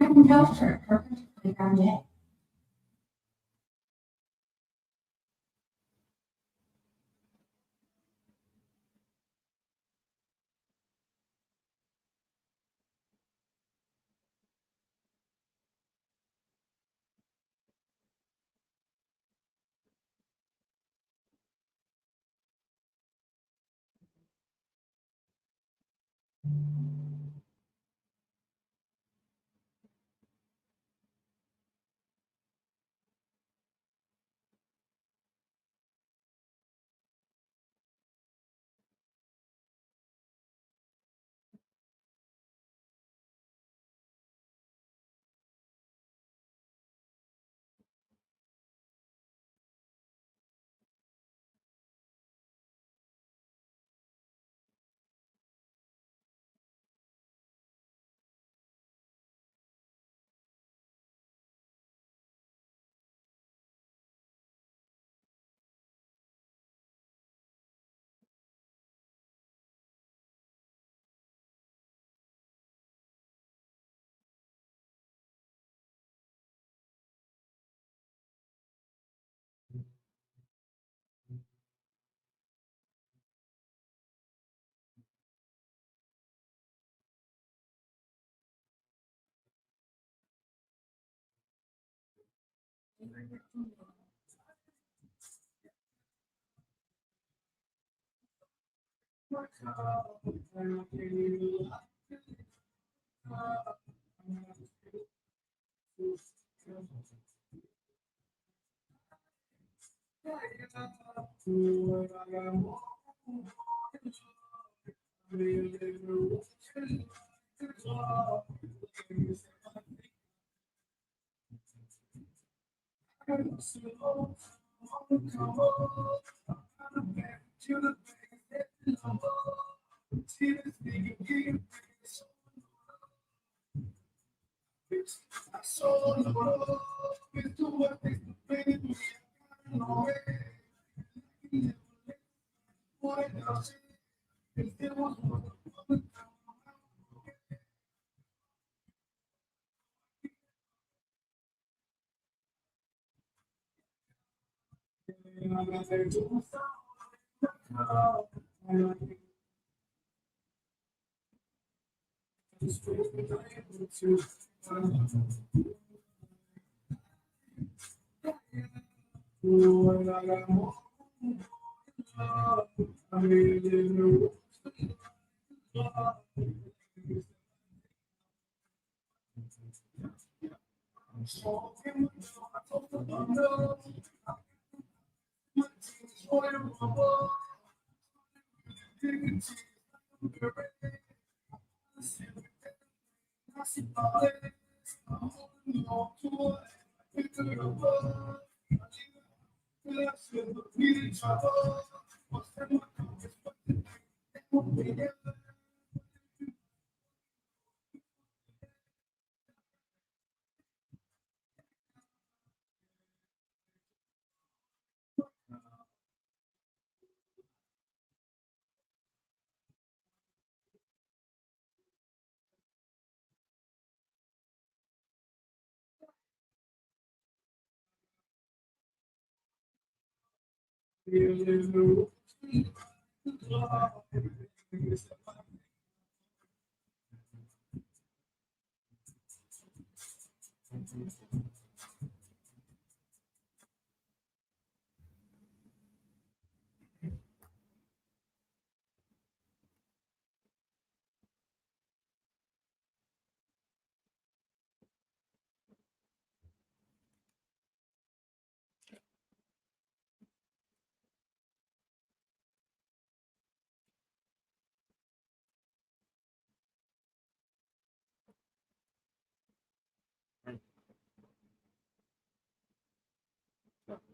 I can vouch for a perfect playground day.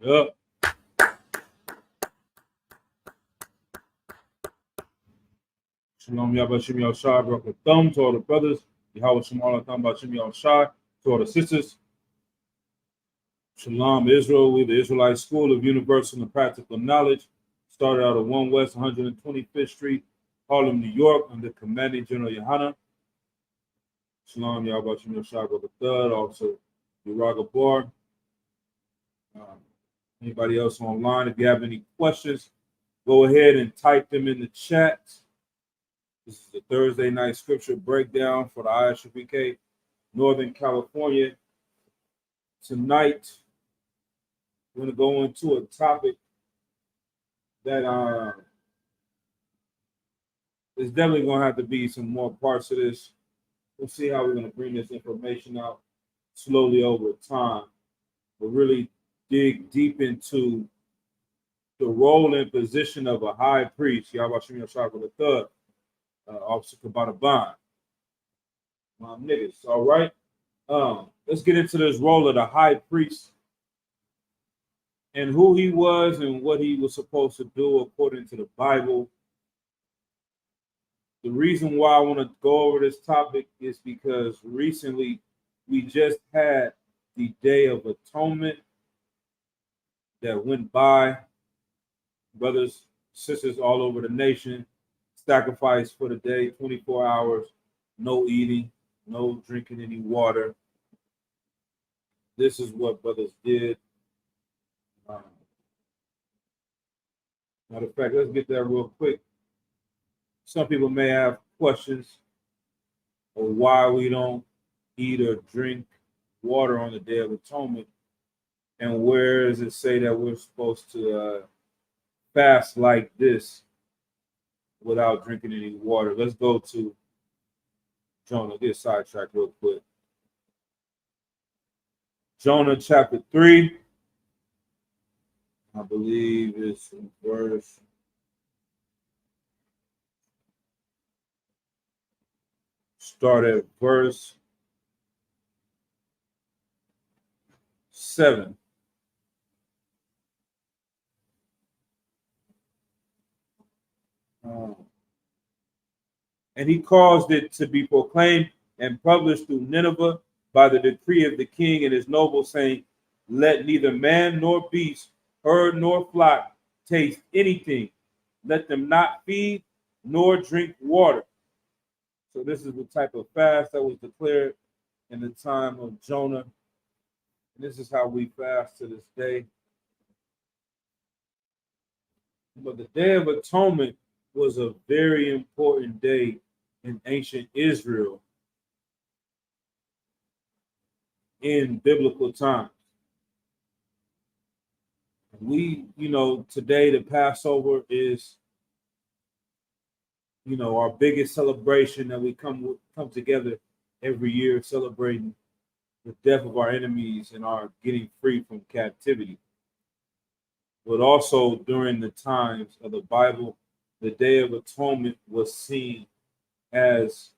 Yep. Shalom Yabashim Yashai, Baruch Thumb to all the brothers. Yahweh Shalom Thumb Bashim Yashai to all the sisters. Shalom Israel, we the Israelite School of Universal and Practical Knowledge. Started out at 1 West 125th Street, Harlem, New York, under Commanding General Yohana. Shalom Yabashim Yashai, Baruch Third, also Uraga Bar. Anybody else online, if you have any questions, go ahead and type them in the chat. This is the Thursday night scripture breakdown for the ISUPK Northern California. Tonight, we're going to go into a topic that is definitely going to have to be some more parts of this. We'll see how we're going to bring this information out slowly over time, but really dig deep into the role and position of a high priest, Yahweh Shem Yashai III, Officer Kabataban. My niggas, all right? Let's get into this role of the high priest and who he was and what he was supposed to do according to the Bible. The reason why I want to go over this topic is because recently we just had the Day of Atonement that went by. Brothers, sisters all over the nation, sacrifice for the day, 24 hours, no eating, no drinking any water. This is what brothers did. Matter of fact, let's get there real quick. Some people may have questions on why we don't eat or drink water on the Day of Atonement, and where does it say that we're supposed to fast like this without drinking any water? Let's go to Jonah. Get sidetracked real quick. Jonah chapter 3. I believe it's in verse. Start at verse 7. And he caused it to be proclaimed and published through Nineveh by the decree of the king and his nobles, saying, let neither man nor beast, herd nor flock taste anything. Let them not feed nor drink water. So this is the type of fast that was declared in the time of Jonah. And this is how we fast to this day. But the Day of Atonement was a very important day in ancient Israel. in biblical times. We, today the Passover is, our biggest celebration that we come together every year celebrating the death of our enemies and our getting free from captivity. But also during the times of the Bible, the Day of Atonement was seen as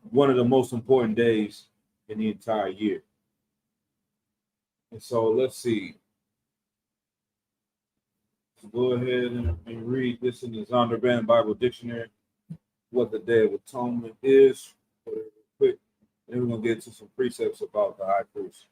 one of the most important days in the entire year. And so let's see. Go ahead and read this in the Zondervan Bible Dictionary, what the Day of Atonement is, real quick. Then we're going to get to some precepts about the high priest.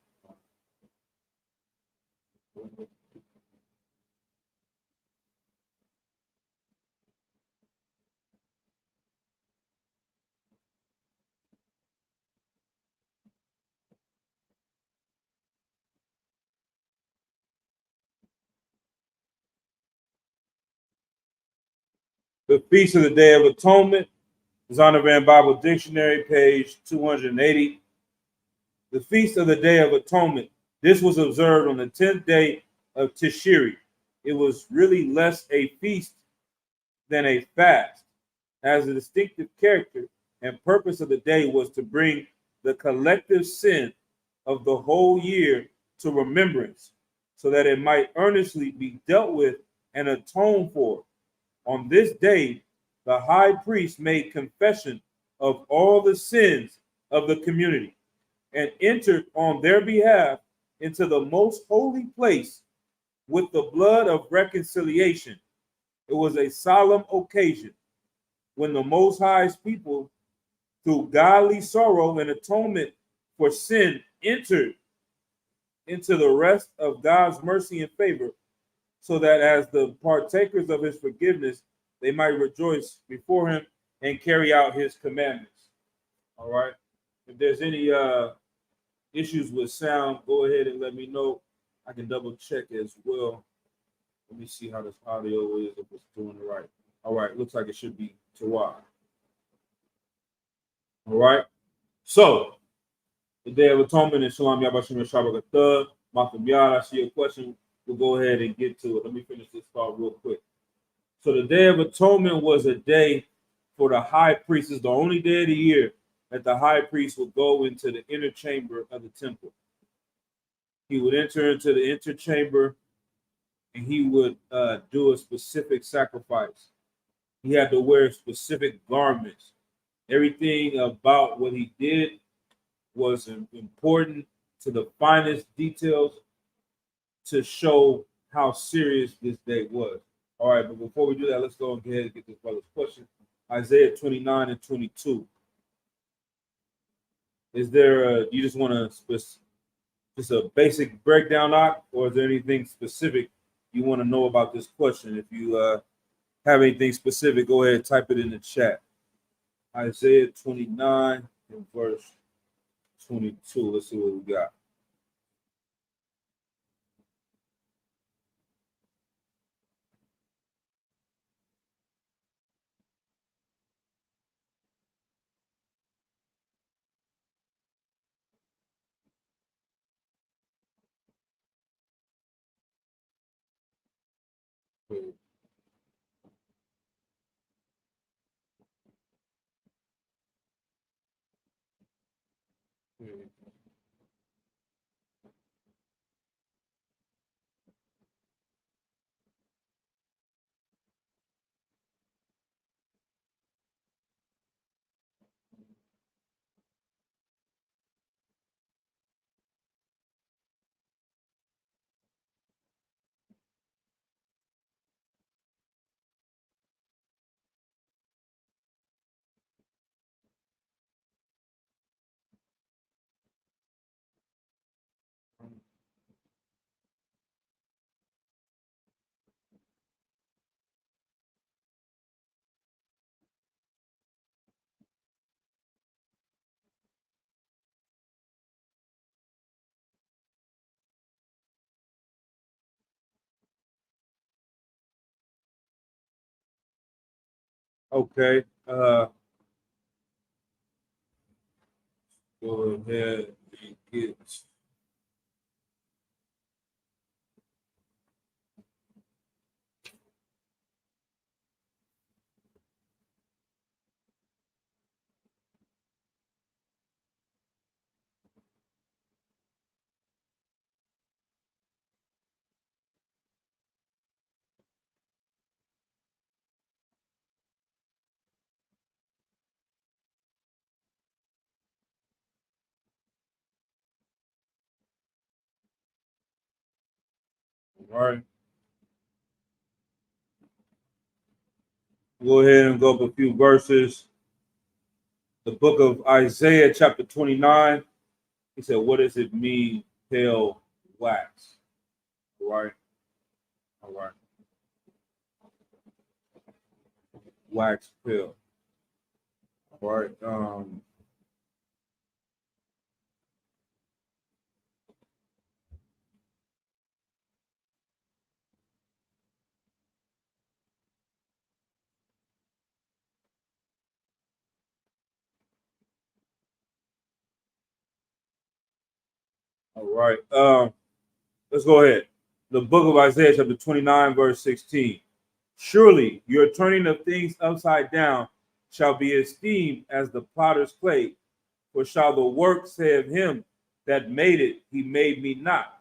The Feast of the Day of Atonement, Zondervan Bible Dictionary, page 280. The Feast of the Day of Atonement. This was observed on the 10th day of Tishri. It was really less a feast than a fast, as a distinctive character and purpose of the day was to bring the collective sin of the whole year to remembrance, so that it might earnestly be dealt with and atoned for. On this day, the high priest made confession of all the sins of the community and entered on their behalf into the most holy place with the blood of reconciliation. It was a solemn occasion when the Most High's people, through godly sorrow and atonement for sin, entered into the rest of God's mercy and favor, so that as the partakers of his forgiveness, they might rejoice before him and carry out his commandments. All right. If there's any issues with sound, go ahead and let me know. I can double check as well. Let me see how this audio is, if it's doing it right. All right, looks like it should be Tawad. All right. So, the Day of Atonement and Shalom Yabashim Shabbat. Malcolm Yard, I see your question. We'll go ahead and get to it. Let me finish this thought real quick. So, the Day of Atonement was a day for the high priest. It's the only day of the year that the high priest would go into the inner chamber of the temple. He would enter into the inner chamber and he would do a specific sacrifice. He had to wear specific garments. Everything about what he did was important to the finest details to show how serious this day was. All right, but before we do that, let's go ahead and get this brother's question. Isaiah 29 and 22. Is there you just want just a basic breakdown, or is there anything specific you want to know about this question? If you have anything specific, go ahead and type it in the chat. Isaiah 29 and verse 22. Let's see what we got. Okay. go ahead and get. All right. Go ahead and go up a few verses. The book of Isaiah, chapter 29. He said, what does it mean, pale wax? All right. All right. Wax pale. All right. All right. Let's go ahead. The book of Isaiah, chapter 29, verse 16. Surely your turning of things upside down shall be esteemed as the potter's clay, for shall the work say of him that made it, he made me not?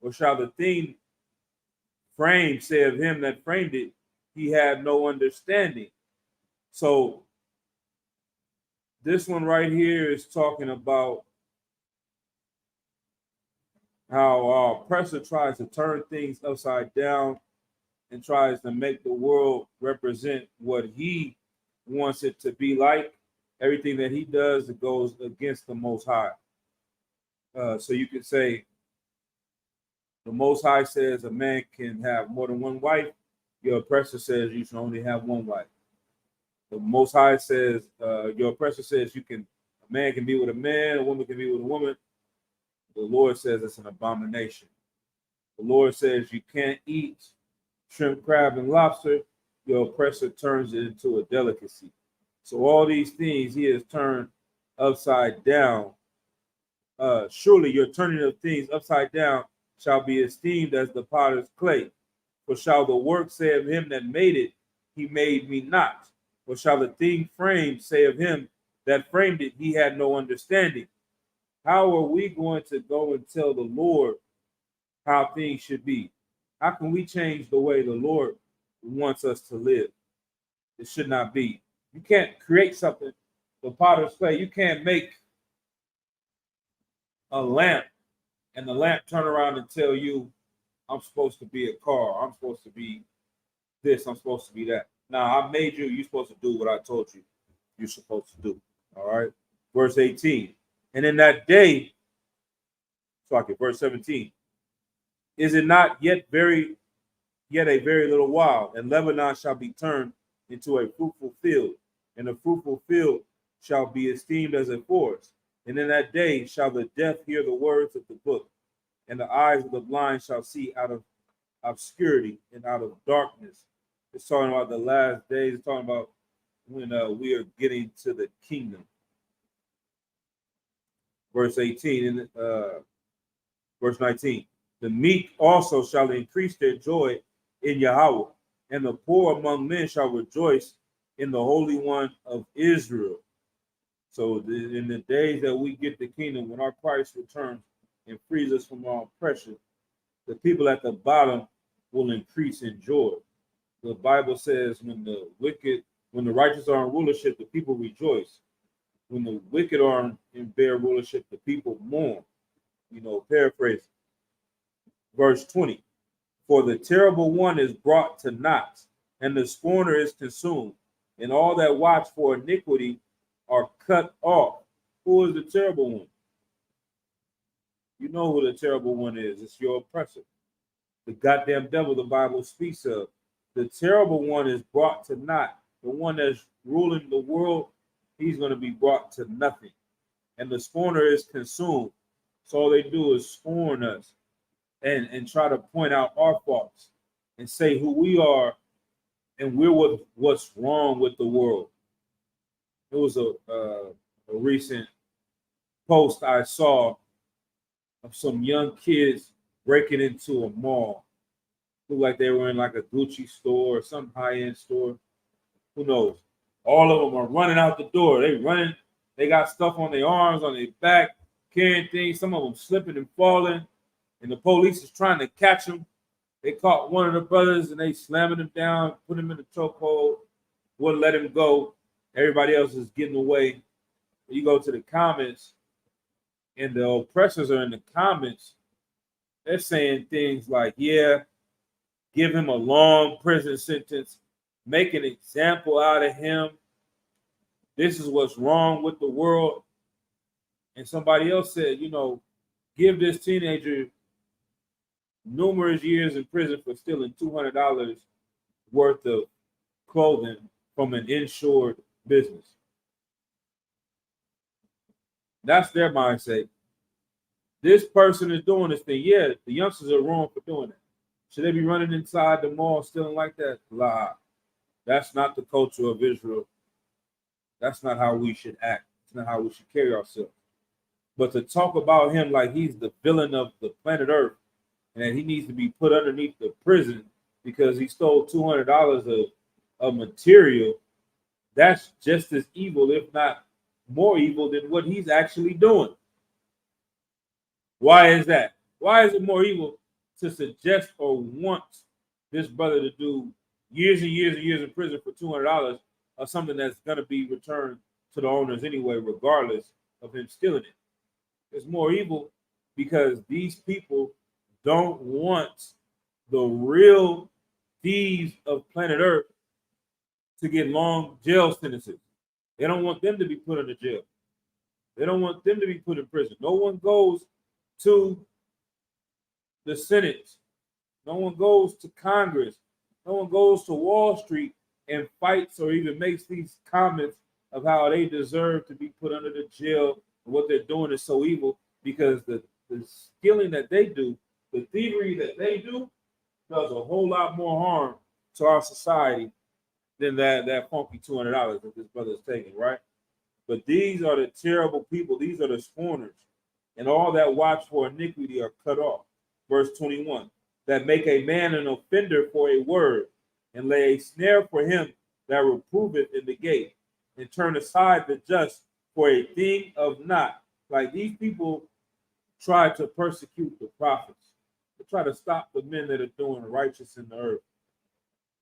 Or shall the thing framed say of him that framed it, he had no understanding? So this one right here is talking about how our oppressor tries to turn things upside down and tries to make the world represent what he wants it to be like. Everything that he does, it goes against the Most High. So you could say the Most High says a man can have more than one wife. Your oppressor says you should only have one wife. The Most High says your oppressor says a man can be with a man, a woman can be with a woman. The Lord says it's an abomination. The Lord says you can't eat shrimp, crab, and lobster. Your oppressor turns it into a delicacy. So all these things he has turned upside down. Surely your turning of things upside down shall be esteemed as the potter's clay. For shall the work say of him that made it, he made me not? Or shall the thing framed say of him that framed it, he had no understanding? How are we going to go and tell the Lord how things should be? How can we change the way the Lord wants us to live? It should not be. You can't create something, the potter's clay. You can't make a lamp and the lamp turn around and tell you, I'm supposed to be a car. I'm supposed to be this. I'm supposed to be that. Now, I made you. You're supposed to do what I told you you're supposed to do. All right. Verse 18. And in that day, verse 17. Is it not yet a very little while, and Lebanon shall be turned into a fruitful field, and a fruitful field shall be esteemed as a forest. And in that day shall the deaf hear the words of the book, and the eyes of the blind shall see out of obscurity and out of darkness. It's talking about the last days. It's talking about when we are getting to the kingdom. Verse 18 and verse 19. The meek also shall increase their joy in Yahweh, and the poor among men shall rejoice in the Holy One of Israel. So in the days that we get the kingdom, when our Christ returns and frees us from our oppression, the people at the bottom will increase in joy. The Bible says when the righteous are in rulership, the people rejoice. When the wicked are in bare rulership, the people mourn. Paraphrase. Verse 20. For the terrible one is brought to naught, and the scorner is consumed, and all that watch for iniquity are cut off. Who is the terrible one? You know who the terrible one is. It's your oppressor. The goddamn devil the Bible speaks of. The terrible one is brought to naught. The one that's ruling the world, he's going to be brought to nothing. And the scorner is consumed. So all they do is scorn us and try to point out our faults and say who we are and what's wrong with the world. It was a recent post I saw of some young kids breaking into a mall. Looked like they were in like a Gucci store or some high-end store. Who knows? All of them are running out the door. They running. They got stuff on their arms, on their back, carrying things. Some of them slipping and falling. And the police is trying to catch them. They caught one of the brothers and they slamming him down, put him in the chokehold, wouldn't let him go. Everybody else is getting away. You go to the comments, and the oppressors are in the comments. They're saying things like, yeah, give him a long prison sentence, make an example out of him. This is what's wrong with the world. And somebody else said, give this teenager numerous years in prison for stealing $200 worth of clothing from an insured business. That's their mindset. This person is doing this thing. Yeah, the youngsters are wrong for doing it. Should they be running inside the mall stealing like that? Lie. That's not the culture of Israel. That's not how we should act. It's not how we should carry ourselves. But to talk about him like he's the villain of the planet Earth and that he needs to be put underneath the prison because he stole $200 of material, that's just as evil, if not more evil than what he's actually doing. Why is that? Why is it more evil to suggest or want this brother to do years and years and years in prison for $200 or something that's going to be returned to the owners anyway, regardless of him stealing it? It's more evil because these people don't want the real thieves of planet Earth to get long jail sentences. They don't want them to be put into jail. They don't want them to be put in prison. No one goes to the Senate. No one goes to Congress. No one goes to Wall Street and fights or even makes these comments of how they deserve to be put under the jail and what they're doing is so evil, because the stealing that they do, the thievery that they do, does a whole lot more harm to our society than that funky $200 that this brother is taking, right? But these are the terrible people. These are the scorners. And all that watch for iniquity are cut off. Verse 21, that make a man an offender for a word, and lay a snare for him that reproveth in the gate, and turn aside the just for a thing of naught. Like, these people try to persecute the prophets. They try to stop the men that are doing righteous in the earth.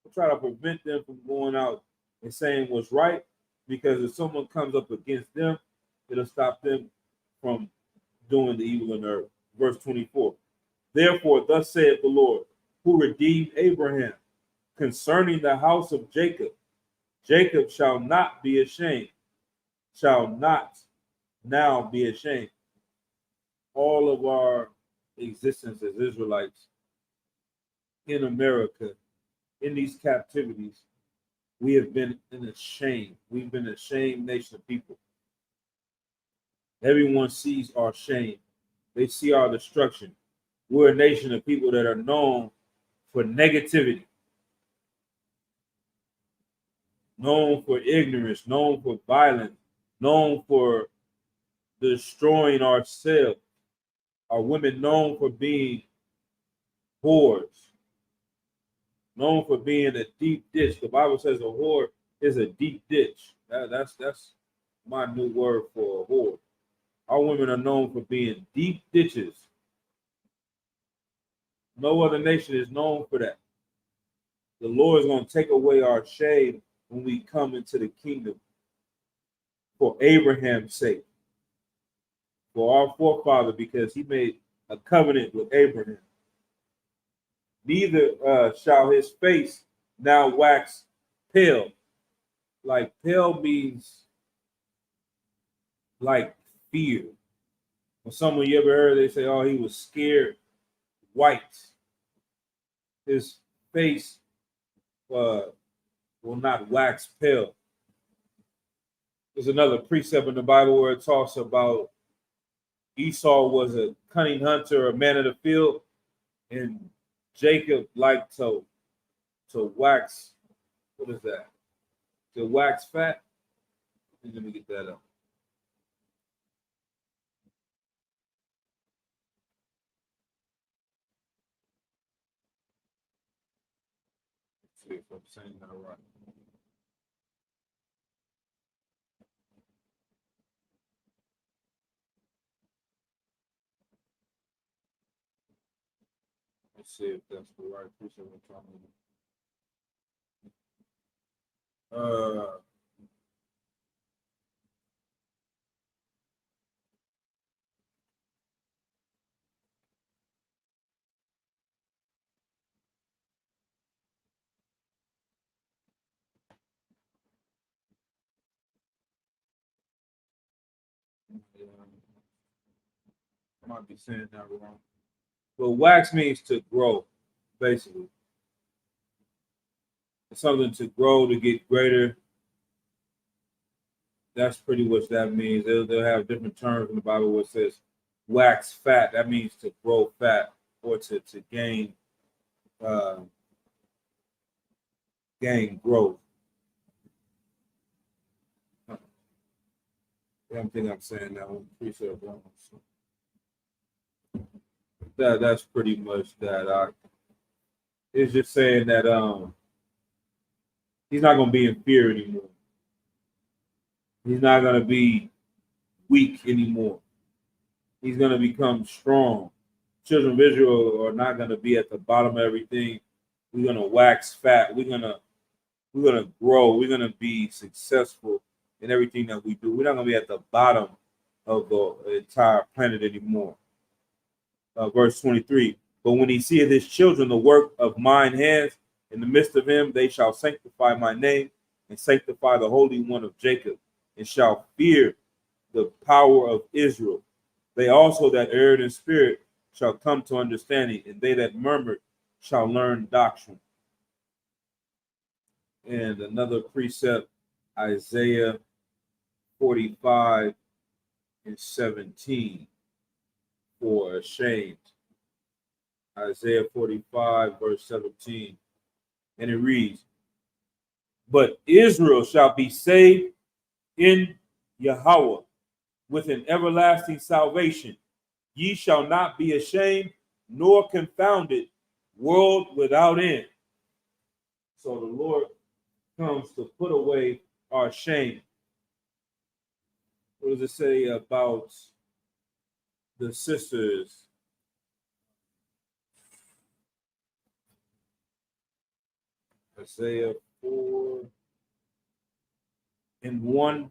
They try to prevent them from going out and saying what's right, because if someone comes up against them, it'll stop them from doing the evil in the earth. Verse 24. Therefore, thus saith the Lord, who redeemed Abraham, concerning the house of Jacob. Jacob shall not be ashamed, shall not now be ashamed. All of our existence as Israelites in America, in these captivities, we have been in a shame. We've been a shamed nation of people. Everyone sees our shame. They see our destruction. We're a nation of people that are known for negativity, known for ignorance, known for violence, known for destroying ourselves. Our women known for being whores, known for being a deep ditch. The Bible says a whore is a deep ditch. That's my new word for a whore. Our women are known for being deep ditches. No other nation is known for that. The Lord is going to take away our shame when we come into the kingdom for Abraham's sake, for our forefather, because he made a covenant with Abraham. Neither shall his face now wax pale. Like, pale means like fear. When someone you ever heard, they say, oh, he was scared. White. His face will not wax pale. There's another precept in the Bible where it talks about Esau was a cunning hunter, a man of the field, and Jacob liked to wax, what is that? To wax fat. Let me get that up. see if I'm saying that right. Let's see if that's the right precept I'm trying to. Yeah, I might be saying that wrong. But wax means to grow, basically. It's something to grow, to get greater. That's pretty much that means. They'll have different terms in the Bible where it says wax fat. That means to grow fat or to gain uh, gain growth. I don't think I'm saying that one. Precept wrong. So that's pretty much that. It's just saying that he's not gonna be in fear anymore. He's not gonna be weak anymore. He's gonna become strong. Children of Israel are not gonna be at the bottom of everything. We're gonna wax fat. We're gonna grow. We're gonna be successful in everything that we do. We're not gonna be at the bottom of the entire planet anymore. Verse 23. But when he seeth his children, the work of mine hands, in the midst of him, they shall sanctify my name and sanctify the Holy One of Jacob, and shall fear the power of Israel. They also that erred in spirit shall come to understanding, and they that murmured shall learn doctrine. And another precept, Isaiah 45 and 17, for ashamed. Isaiah 45, verse 17. And it reads, but Israel shall be saved in Yahweh with an everlasting salvation. Ye shall not be ashamed nor confounded, world without end. So the Lord comes to put away our shame. What does it say about the sisters? Isaiah 4 and 1.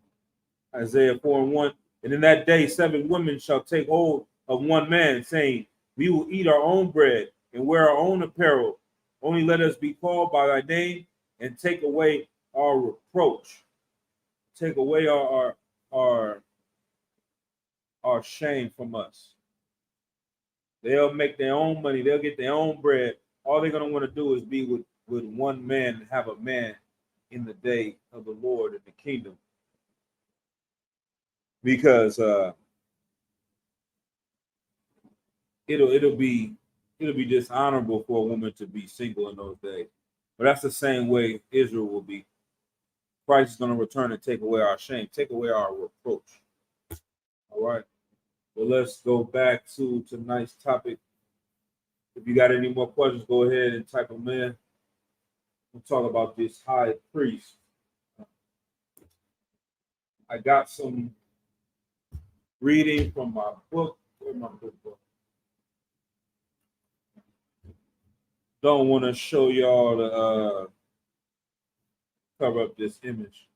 Isaiah 4 and 1. And in that day, 7 women shall take hold of one man, saying, we will eat our own bread and wear our own apparel. Only let us be called by thy name and take away our reproach. Take away our shame from us. They'll make their own money. They'll get their own bread. All they're going to want to do is be with one man and have a man in the day of the Lord in the kingdom. Because it'll be dishonorable for a woman to be single in those days. But that's the same way Israel will be. Christ is going to return and take away our shame, take away our reproach. All right. Well, let's go back to tonight's topic. If you got any more questions, go ahead and type them in. We'll talk about this high priest. I got some reading from my book. Where's my book? Don't want to show y'all the cover up this image.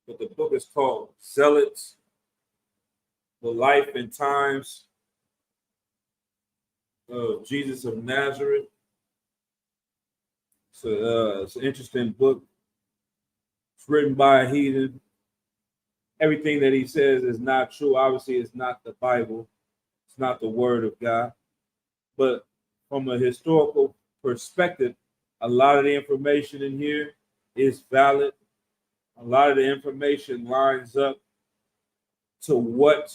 But the book is called Zealots, the Life and Times of Jesus of Nazareth. It's an interesting book. It's written by a heathen. Everything that he says is not true. Obviously, it's not the Bible. It's not the word of God. But from a historical perspective, a lot of the information in here is valid. A lot of the information lines up to what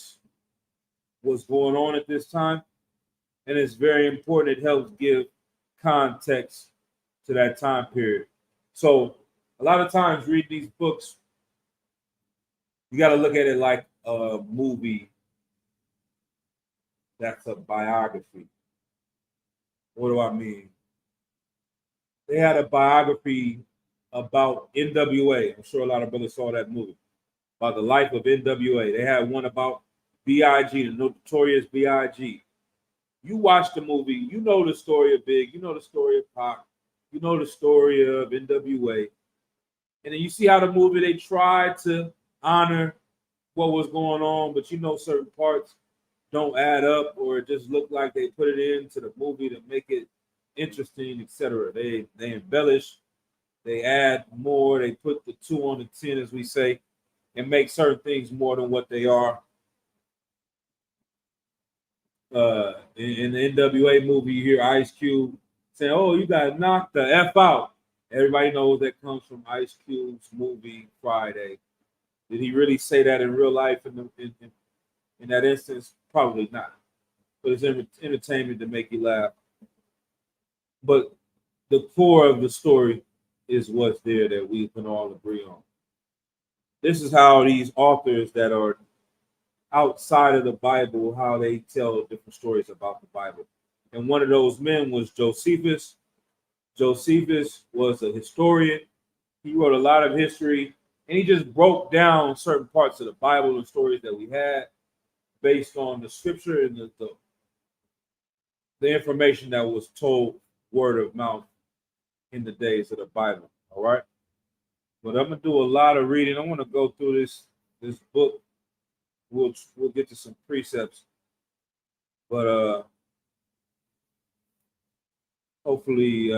was going on at this time. And it's very important. It helps give context to that time period. So a lot of times reading these books, you got to look at it like a movie that's a biography. What do I mean? They had a biography about NWA. I'm sure a lot of brothers saw that movie about the life of NWA. They had one about B.I.G., the notorious B.I.G. You watch the movie, you know the story of Big, you know the story of Pac, you know the story of NWA. And then you see how the movie they tried to honor what was going on, but you know certain parts don't add up or it just look like they put it into the movie to make it interesting, etc. They embellish, they add more, they put the 2 on the 10, as we say, and make certain things more than what they are. In the NWA movie, you hear Ice Cube saying, "Oh, you got knocked the F out." Everybody knows that comes from Ice Cube's movie Friday. Did he really say that in real life in that instance? Probably not. But it's entertainment to make you laugh. But the core of the story is what's there that we can all agree on. This is how these authors that are outside of the Bible, how they tell different stories about the Bible. And one of those men was Josephus. Josephus was a historian. He wrote a lot of history, and he just broke down certain parts of the Bible and stories that we had based on the scripture and the information that was told word of mouth in the days of the Bible. All right. But I'm gonna do a lot of reading. I want to go through this book. We'll get to some precepts, but hopefully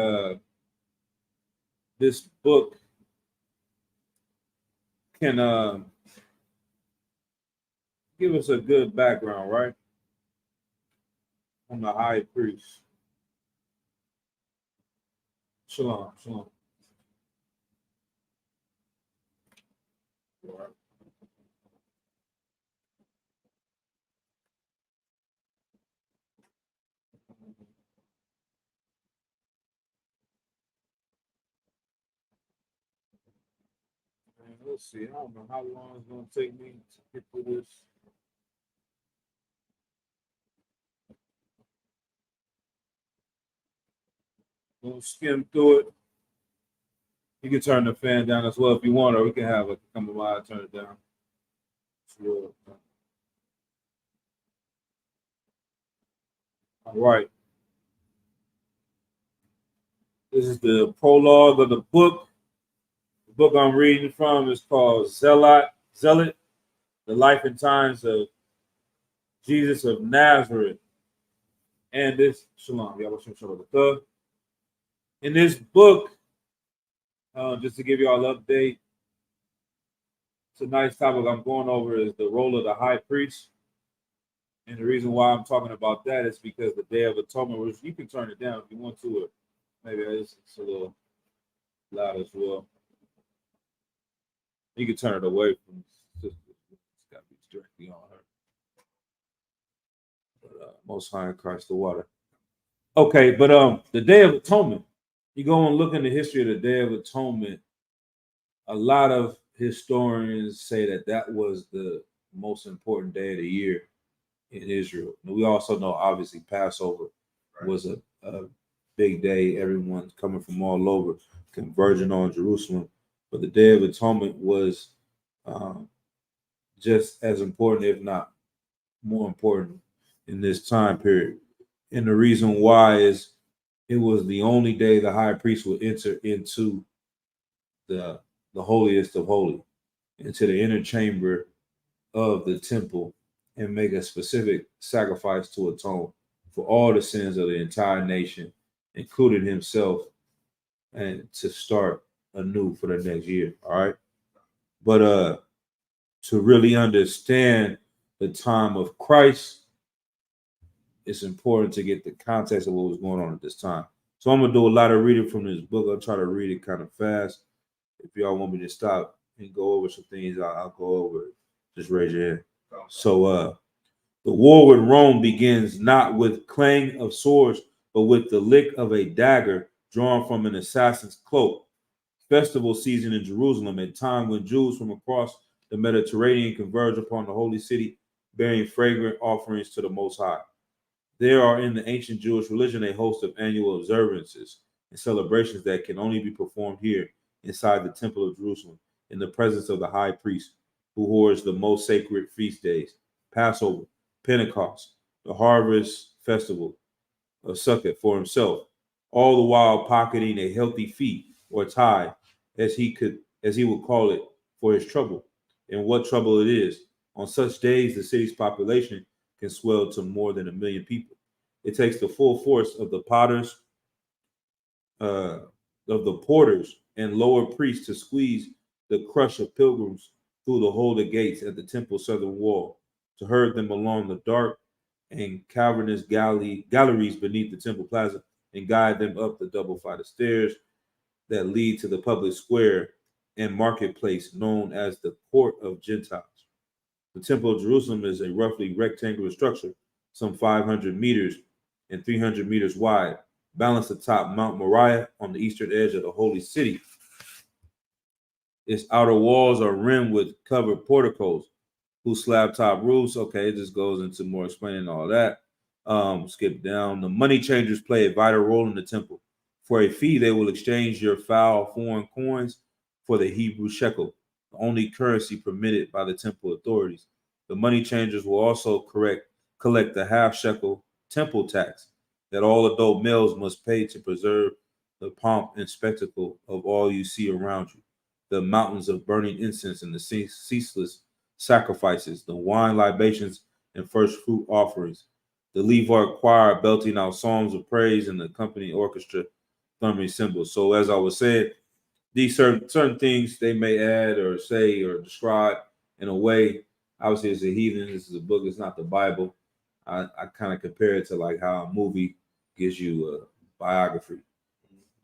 this book can give us a good background, right, on the high priest. Shalom, shalom. All right. Let's see. I don't know how long it's gonna take me to get through this. We'll skim through it. You can turn the fan down as well if you want, or we can have a come by turn it down. Sure. All right. This is the prologue of the book. The book I'm reading from is called Zealot, the life and times of Jesus of Nazareth. And this, shalom, in this book, just to give you all an update, tonight's topic I'm going over is the role of the high priest. And the reason why I'm talking about that is because the Day of Atonement, which you can turn it down if you want to, or maybe it's a little loud as well. You can turn it away from sister. It's got to be directly on her. But, Most High in Christ the water. Okay, but the Day of Atonement. You go and look in the history of the Day of Atonement. A lot of historians say that was the most important day of the year in Israel. And we also know, obviously, Passover was a big day. Everyone's coming from all over, converging on Jerusalem. But the Day of Atonement was just as important, if not more important, in this time period. And the reason why is it was the only day the high priest would enter into the holiest of holy, into the inner chamber of the temple, and make a specific sacrifice to atone for all the sins of the entire nation, including himself, and to start anew for the next year. All right. But to really understand the time of Christ, it's important to get the context of what was going on at this time. So I'm gonna do a lot of reading from this book. I'll try to read it kind of fast. If y'all want me to stop and go over some things, I'll go over it. Just raise your hand. So the war with Rome begins not with clang of swords, but with the lick of a dagger drawn from an assassin's cloak. Festival season in Jerusalem, a time when Jews from across the Mediterranean converge upon the holy city, bearing fragrant offerings to the Most High. There are in the ancient Jewish religion a host of annual observances. and celebrations that can only be performed here inside the Temple of Jerusalem in the presence of the high priest who hoards the most sacred feast days, Passover, Pentecost, the harvest festival of Sukkot for himself, all the while pocketing a healthy fee or tithe, as he would call it, for his trouble. And what trouble it is. On such days, the city's population can swell to more than 1 million people. It takes the full force of the uh, porters and lower priests to squeeze the crush of pilgrims through the holy gates at the temple's southern wall, to herd them along the dark and cavernous galleries beneath the temple plaza, and guide them up the double flight of stairs that lead to the public square and marketplace known as the Court of Gentiles. The Temple of Jerusalem is a roughly rectangular structure, some 500 meters and 300 meters wide, balanced atop Mount Moriah on the eastern edge of the Holy City. Its outer walls are rimmed with covered porticos, whose slab-top roofs, okay, it just goes into more explaining all that. Skip down. The money changers play a vital role in the temple. For a fee, they will exchange your foul foreign coins for the Hebrew shekel, the only currency permitted by the temple authorities. The money changers will also collect the half shekel temple tax that all adult males must pay to preserve the pomp and spectacle of all you see around you. The mountains of burning incense and the ceaseless sacrifices, the wine libations and first fruit offerings, the Levite choir belting out psalms of praise, and the accompanying orchestra thrumming cymbals. So, as I was saying, these certain things they may add or say or describe in a way. Obviously, it's a heathen. This is a book. It's not the Bible. I kind of compare it to like how a movie gives you a biography.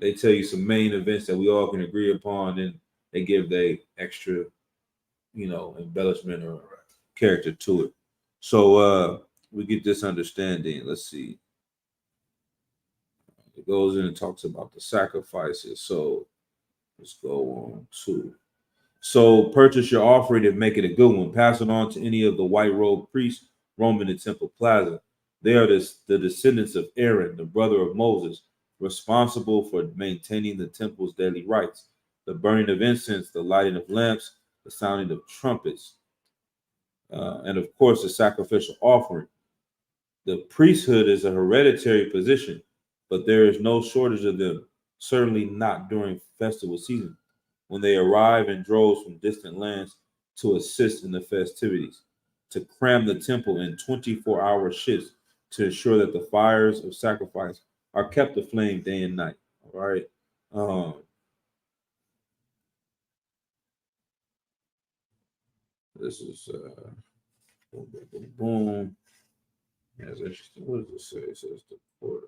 They tell you some main events that we all can agree upon, and they give the extra, embellishment or character to it. So we get this understanding. Let's see. It goes in and talks about the sacrifices. So let's go on to. So purchase your offering and make it a good one. Pass it on to any of the white robed priests roaming the temple plaza. They are the descendants of Aaron, the brother of Moses, responsible for maintaining the temple's daily rites, the burning of incense, the lighting of lamps, the sounding of trumpets, and of course the sacrificial offering. The priesthood is a hereditary position, but there is no shortage of them, certainly not during festival season, when they arrive in droves from distant lands to assist in the festivities, to cram the temple in 24-hour shifts to ensure that the fires of sacrifice are kept aflame day and night. All right. This is boom, boom, boom, boom. Yeah, it's interesting. What does it say? It says the court.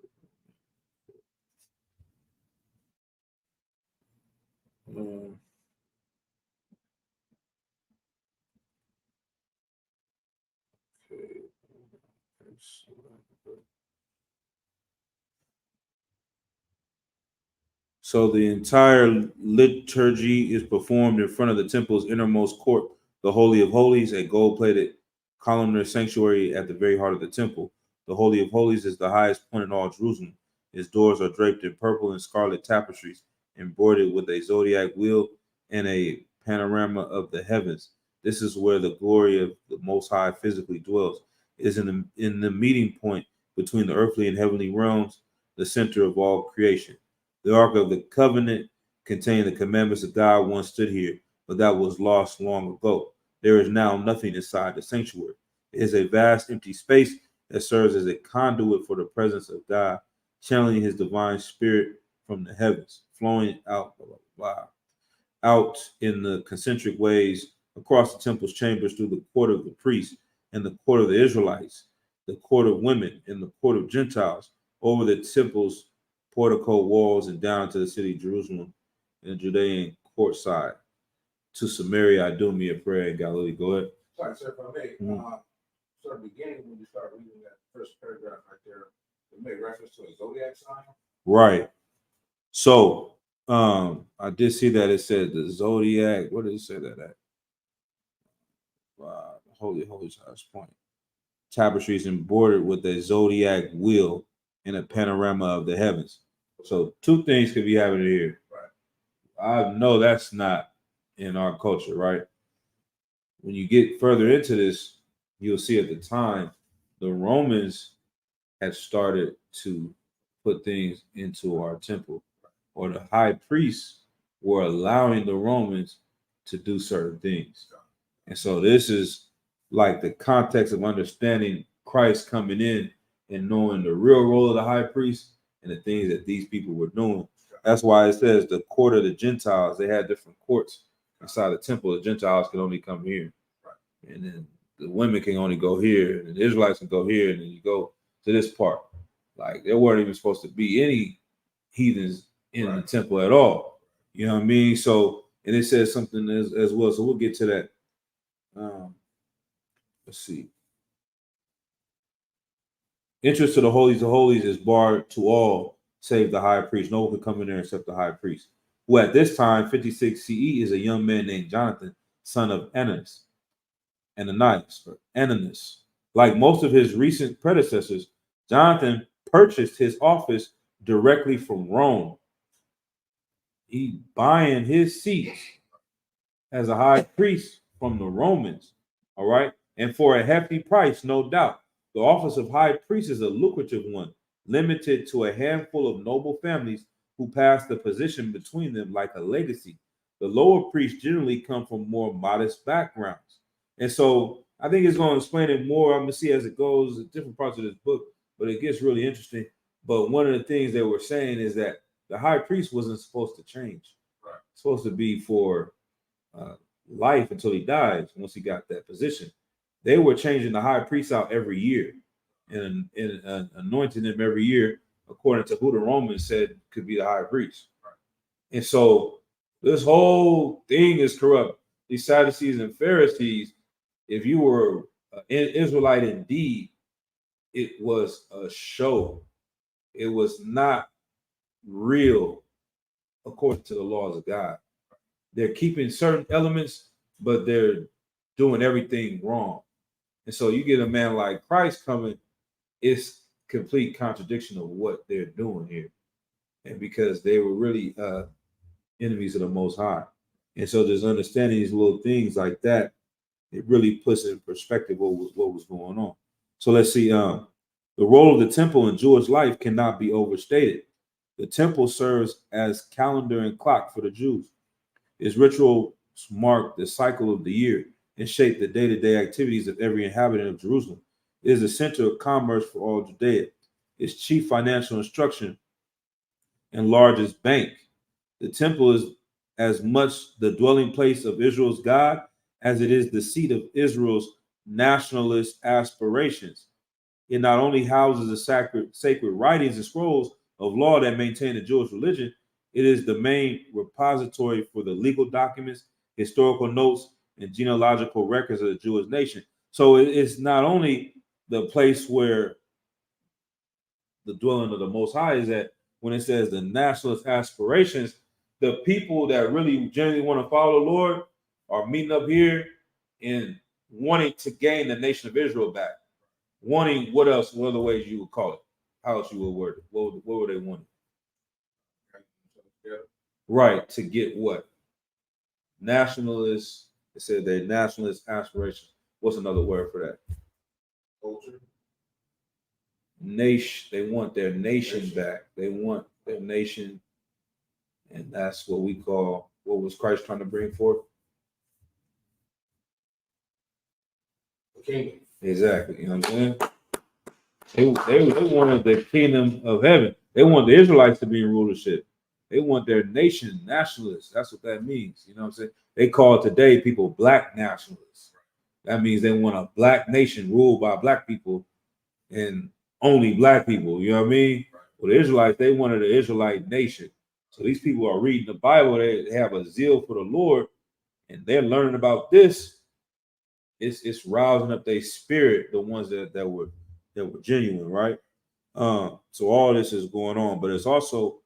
Okay. So the entire liturgy is performed in front of the temple's innermost court, the Holy of Holies, a gold-plated columnar sanctuary at the very heart of the temple. The Holy of Holies is the highest point in all Jerusalem. Its doors are draped in purple and scarlet tapestries, embroidered with a zodiac wheel and a panorama of the heavens. This is where the glory of the Most High physically dwells. It is in the meeting point between the earthly and heavenly realms, the center of all creation. The Ark of the Covenant containing the commandments of God once stood here, but that was lost long ago. There is now nothing inside the sanctuary. It is a vast empty space that serves as a conduit for the presence of God, channeling his divine spirit from the heavens, flowing out, out in the concentric ways across the temple's chambers through the court of the priests and the court of the Israelites, the court of women and the court of Gentiles, over the temple's portico walls and down to the city of Jerusalem and the Judean court side. To Samaria, Idumea, prayer in Galilee. Go ahead. Sorry, sir, if I may. Start beginning when you start reading that first paragraph right there, it made reference to a zodiac sign. Right. So I did see that it said the zodiac. What did it say that at? Holy highest point. Tapestries embroidered with a zodiac wheel and a panorama of the heavens. So two things could be happening here. Right. I know that's not in our culture, right? When you get further into this, you'll see at the time the Romans had started to put things into our temple, or the high priests were allowing the Romans to do certain things. And so this is like the context of understanding Christ coming in and knowing the real role of the high priest and the things that these people were doing. That's why it says the court of the Gentiles, they had different courts inside the temple. The Gentiles can only come here. And then the women can only go here, and the Israelites can go here, and then you go to this part. Like there weren't even supposed to be any heathens in the temple at all. You know what I mean? So, and it says something as well. So we'll get to that. Let's see. Entrance to the holies of holies is barred to all save the high priest. No one can come in there except the high priest, who at this time, 56 CE, is a young man named Jonathan, son of Ananias. Like most of his recent predecessors, Jonathan purchased his office directly from Rome. He buying his seats as a high priest from the Romans, all right? And for a hefty price, no doubt. The office of high priest is a lucrative one, limited to a handful of noble families who pass the position between them like a legacy. The lower priests generally come from more modest backgrounds. And so I think it's going to explain it more. I'm going to see as it goes in different parts of this book, but it gets really interesting. But one of the things they were saying is that the high priest wasn't supposed to change. Right. It's supposed to be for life until he dies once he got that position. They were changing the high priest out every year and anointing him every year according to who the Romans said could be the high priest. Right. And so this whole thing is corrupt. These Sadducees and Pharisees, if you were an Israelite indeed, it was a show. It was not real according to the laws of God. They're keeping certain elements, but they're doing everything wrong. And so you get a man like Christ coming, it's complete contradiction of what they're doing here. And because they were really enemies of the Most High. And so just understanding these little things like that, it really puts in perspective what was going on. So let's see. The role of the temple in Jewish life cannot be overstated. The temple serves as calendar and clock for the Jews. Its rituals mark the cycle of the year and shape the day-to-day activities of every inhabitant of Jerusalem. It is the center of commerce for all Judea. Its chief financial instruction and largest bank. The temple is as much the dwelling place of Israel's God as it is the seat of Israel's nationalist aspirations. It not only houses the sacred writings and scrolls of law that maintain the Jewish religion, it is the main repository for the legal documents, historical notes, and genealogical records of the Jewish nation. So it's not only the place where the dwelling of the Most High is at, when it says the nationalist aspirations, the people that really genuinely want to follow the Lord are meeting up here and wanting to gain the nation of Israel back. Wanting what else? What other ways you would call it? How else you would word it? What were they wanting? Right, to get what? Nationalists. They said their nationalist aspirations. What's another word for that? Culture. Nation. They want their nation back. They want their nation, and that's what we call. What was Christ trying to bring forth? The kingdom. Exactly. You know what I'm saying? They wanted the kingdom of heaven. They want the Israelites to be in rulership. They want their nation nationalists. That's what that means. You know what I'm saying? They call today people black nationalists. That means they want a black nation ruled by black people and only black people. You know what I mean? Well, the Israelites, they wanted an Israelite nation. So these people are reading the Bible. They have a zeal for the Lord, and they're learning about this. It's rousing up their spirit, the ones that were genuine, right? So all this is going on, but it's also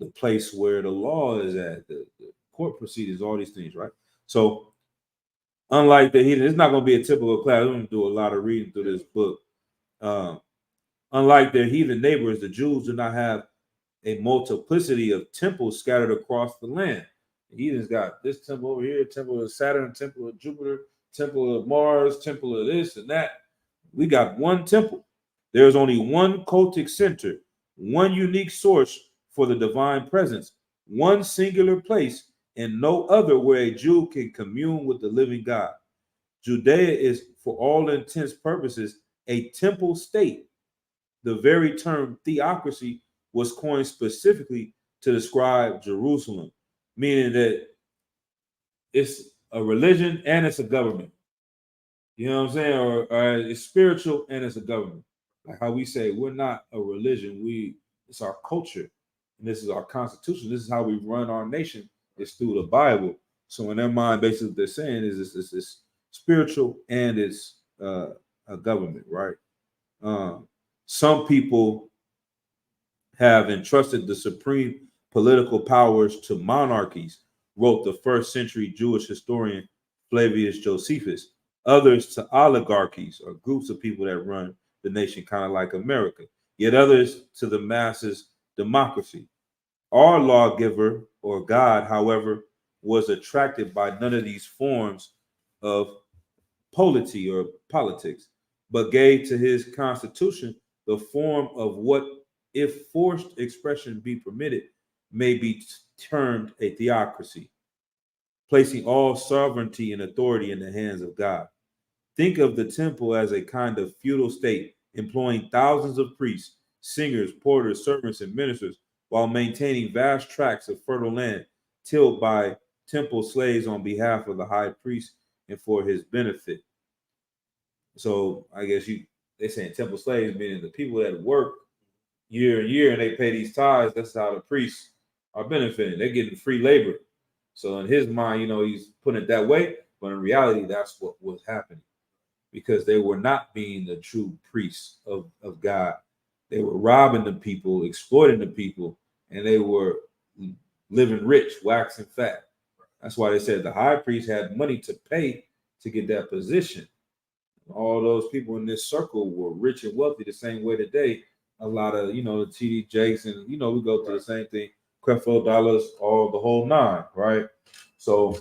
the place where the law is at, the court proceedings, all these things, right? So unlike the heathen, it's not going to be a typical class. I'm going to do a lot of reading through this book. Unlike their heathen neighbors, the Jews do not have a multiplicity of temples scattered across the land. The heathens got this temple over here, temple of Saturn, temple of Jupiter, temple of Mars, temple of this and that. We got one temple. There's only one cultic center, one unique source for the divine presence, one singular place, and no other where a Jew can commune with the living God. Judea is, for all intents purposes, a temple state. The very term theocracy was coined specifically to describe Jerusalem, meaning that it's a religion and it's a government. You know what I'm saying? Or it's spiritual and it's a government. Like how we say we're not a religion, it's our culture, and this is our constitution. This is how we run our nation. It's through the Bible. So in their mind, basically, what they're saying is it's spiritual and it's a government, right? Some people have entrusted the supreme political powers to monarchies, wrote the first century Jewish historian Flavius Josephus. Others to oligarchies, or groups of people that run the nation, kind of like America. Yet others to the masses democracy. Our lawgiver, or God, however, was attracted by none of these forms of polity or politics, but gave to his constitution the form of what, if forced expression be permitted, may be termed a theocracy, placing all sovereignty and authority in the hands of God. Think of the temple as a kind of feudal state, employing thousands of priests, singers, porters, servants, and ministers, while maintaining vast tracts of fertile land tilled by temple slaves on behalf of the high priest and for his benefit. So I guess they're saying temple slaves, meaning the people that work year and year and they pay these tithes. That's how the priests are benefiting. They're getting free labor. So in his mind, he's putting it that way, but in reality, that's what was happening, because they were not being the true priests of God. They were robbing the people, exploiting the people, and they were living rich, waxing fat. That's why they said the high priest had money to pay to get that position. All those people in this circle were rich and wealthy the same way today. A lot of, the T.D. Jakes and, we go through the same thing. Creflo Dollars, all the whole nine, right? So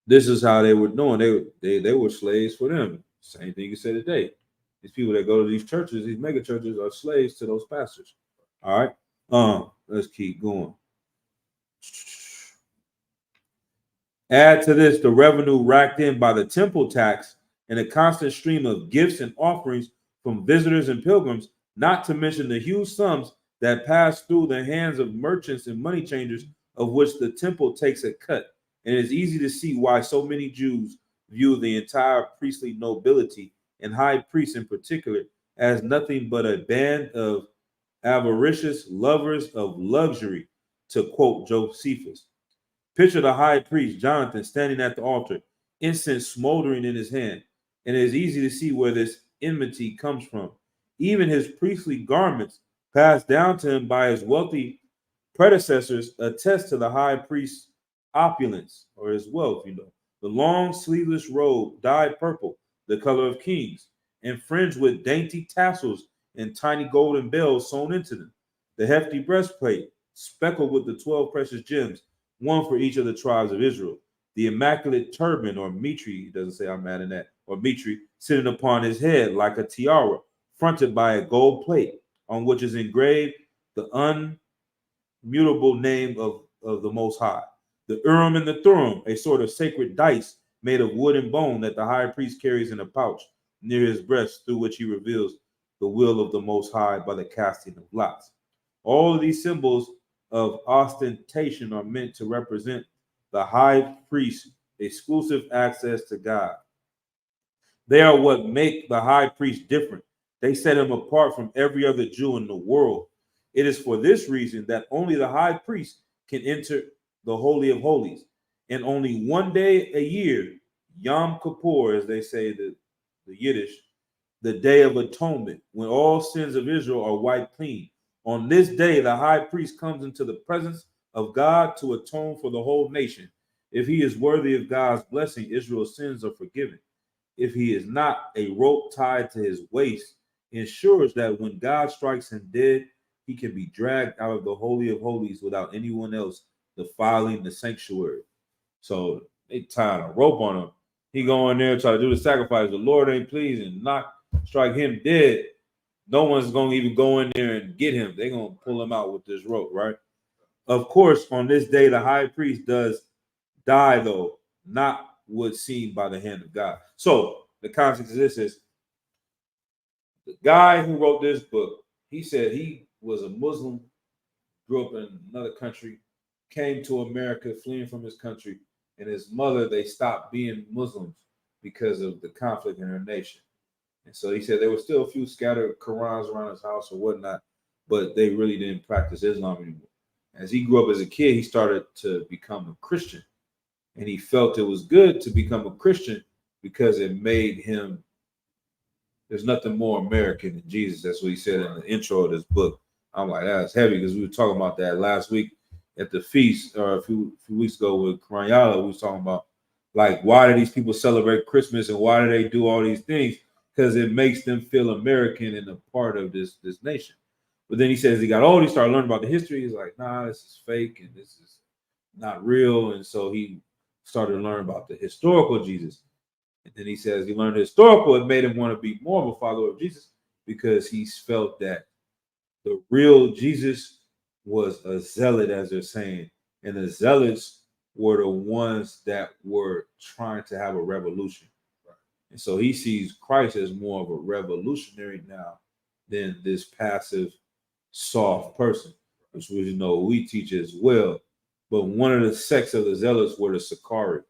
this is how they were doing. They were slaves for them. Same thing you say today. These people that go to these churches, these mega churches, are slaves to those pastors. All right. Let's keep going. Add to this the revenue racked in by the temple tax and a constant stream of gifts and offerings from visitors and pilgrims, not to mention the huge sums that pass through the hands of merchants and money changers, of which the temple takes a cut. And it is easy to see why so many Jews view the entire priestly nobility, and high priests in particular, as nothing but a band of avaricious lovers of luxury, to quote Josephus. Picture the high priest Jonathan standing at the altar, incense smoldering in his hand, and it is easy to see where this enmity comes from. Even his priestly garments, passed down to him by his wealthy predecessors, attest to the high priest's opulence, or his wealth. The long sleeveless robe, dyed purple, the color of kings, and fringed with dainty tassels and tiny golden bells sewn into them. The hefty breastplate, speckled with the 12 precious gems, one for each of the tribes of Israel. The immaculate turban, or mitri, he doesn't say I'm mad at that, or mitri, sitting upon his head like a tiara, fronted by a gold plate, on which is engraved the unmutable name of the Most High. The Urim and the Thummim, a sort of sacred dice made of wood and bone that the high priest carries in a pouch near his breast, through which he reveals the will of the Most High by the casting of lots. All of these symbols of ostentation are meant to represent the high priest's exclusive access to God. They are what make the high priest different. They set him apart from every other Jew in the world. It is for this reason that only the high priest can enter the Holy of Holies, and only one day a year, Yom Kippur, as they say the Yiddish, the Day of Atonement, when all sins of Israel are wiped clean. On this day, the high priest comes into the presence of God to atone for the whole nation. If he is worthy of God's blessing, Israel's sins are forgiven. If he is not, a rope tied to his waist ensures that when God strikes him dead, he can be dragged out of the Holy of Holies without anyone else defiling the sanctuary. So they tied a rope on him. He go in there, try to do the sacrifice. The Lord ain't pleased and strike him dead. No one's going to even go in there and get him. They're going to pull him out with this rope, right? Of course, on this day, the high priest does die, though, not what's seen by the hand of God. So the context of this is the guy who wrote this book, he said he was a Muslim, grew up in another country, came to America fleeing from his country, and his mother, they stopped being Muslims because of the conflict in her nation. And so he said there were still a few scattered Qurans around his house or whatnot, but they really didn't practice Islam anymore. As he grew up as a kid, he started to become a Christian. And he felt it was good to become a Christian because it made him, there's nothing more American than Jesus. That's what he said in the intro of this book. I'm like, that's heavy because we were talking about that last week at the feast, or a few weeks ago with Karanyala. We was talking about, like, why do these people celebrate Christmas and why do they do all these things? Because it makes them feel American and a part of this nation. But then he says he got old, he started learning about the history. He's like, nah, this is fake and this is not real. And so he started to learn about the historical Jesus. And then he says he learned the historical. It made him want to be more of a follower of Jesus because he felt that the real Jesus was a zealot, as they're saying. And the zealots were the ones that were trying to have a revolution. And so he sees Christ as more of a revolutionary now than this passive, soft person, which we teach as well. But one of the sects of the zealots were the Sicarii.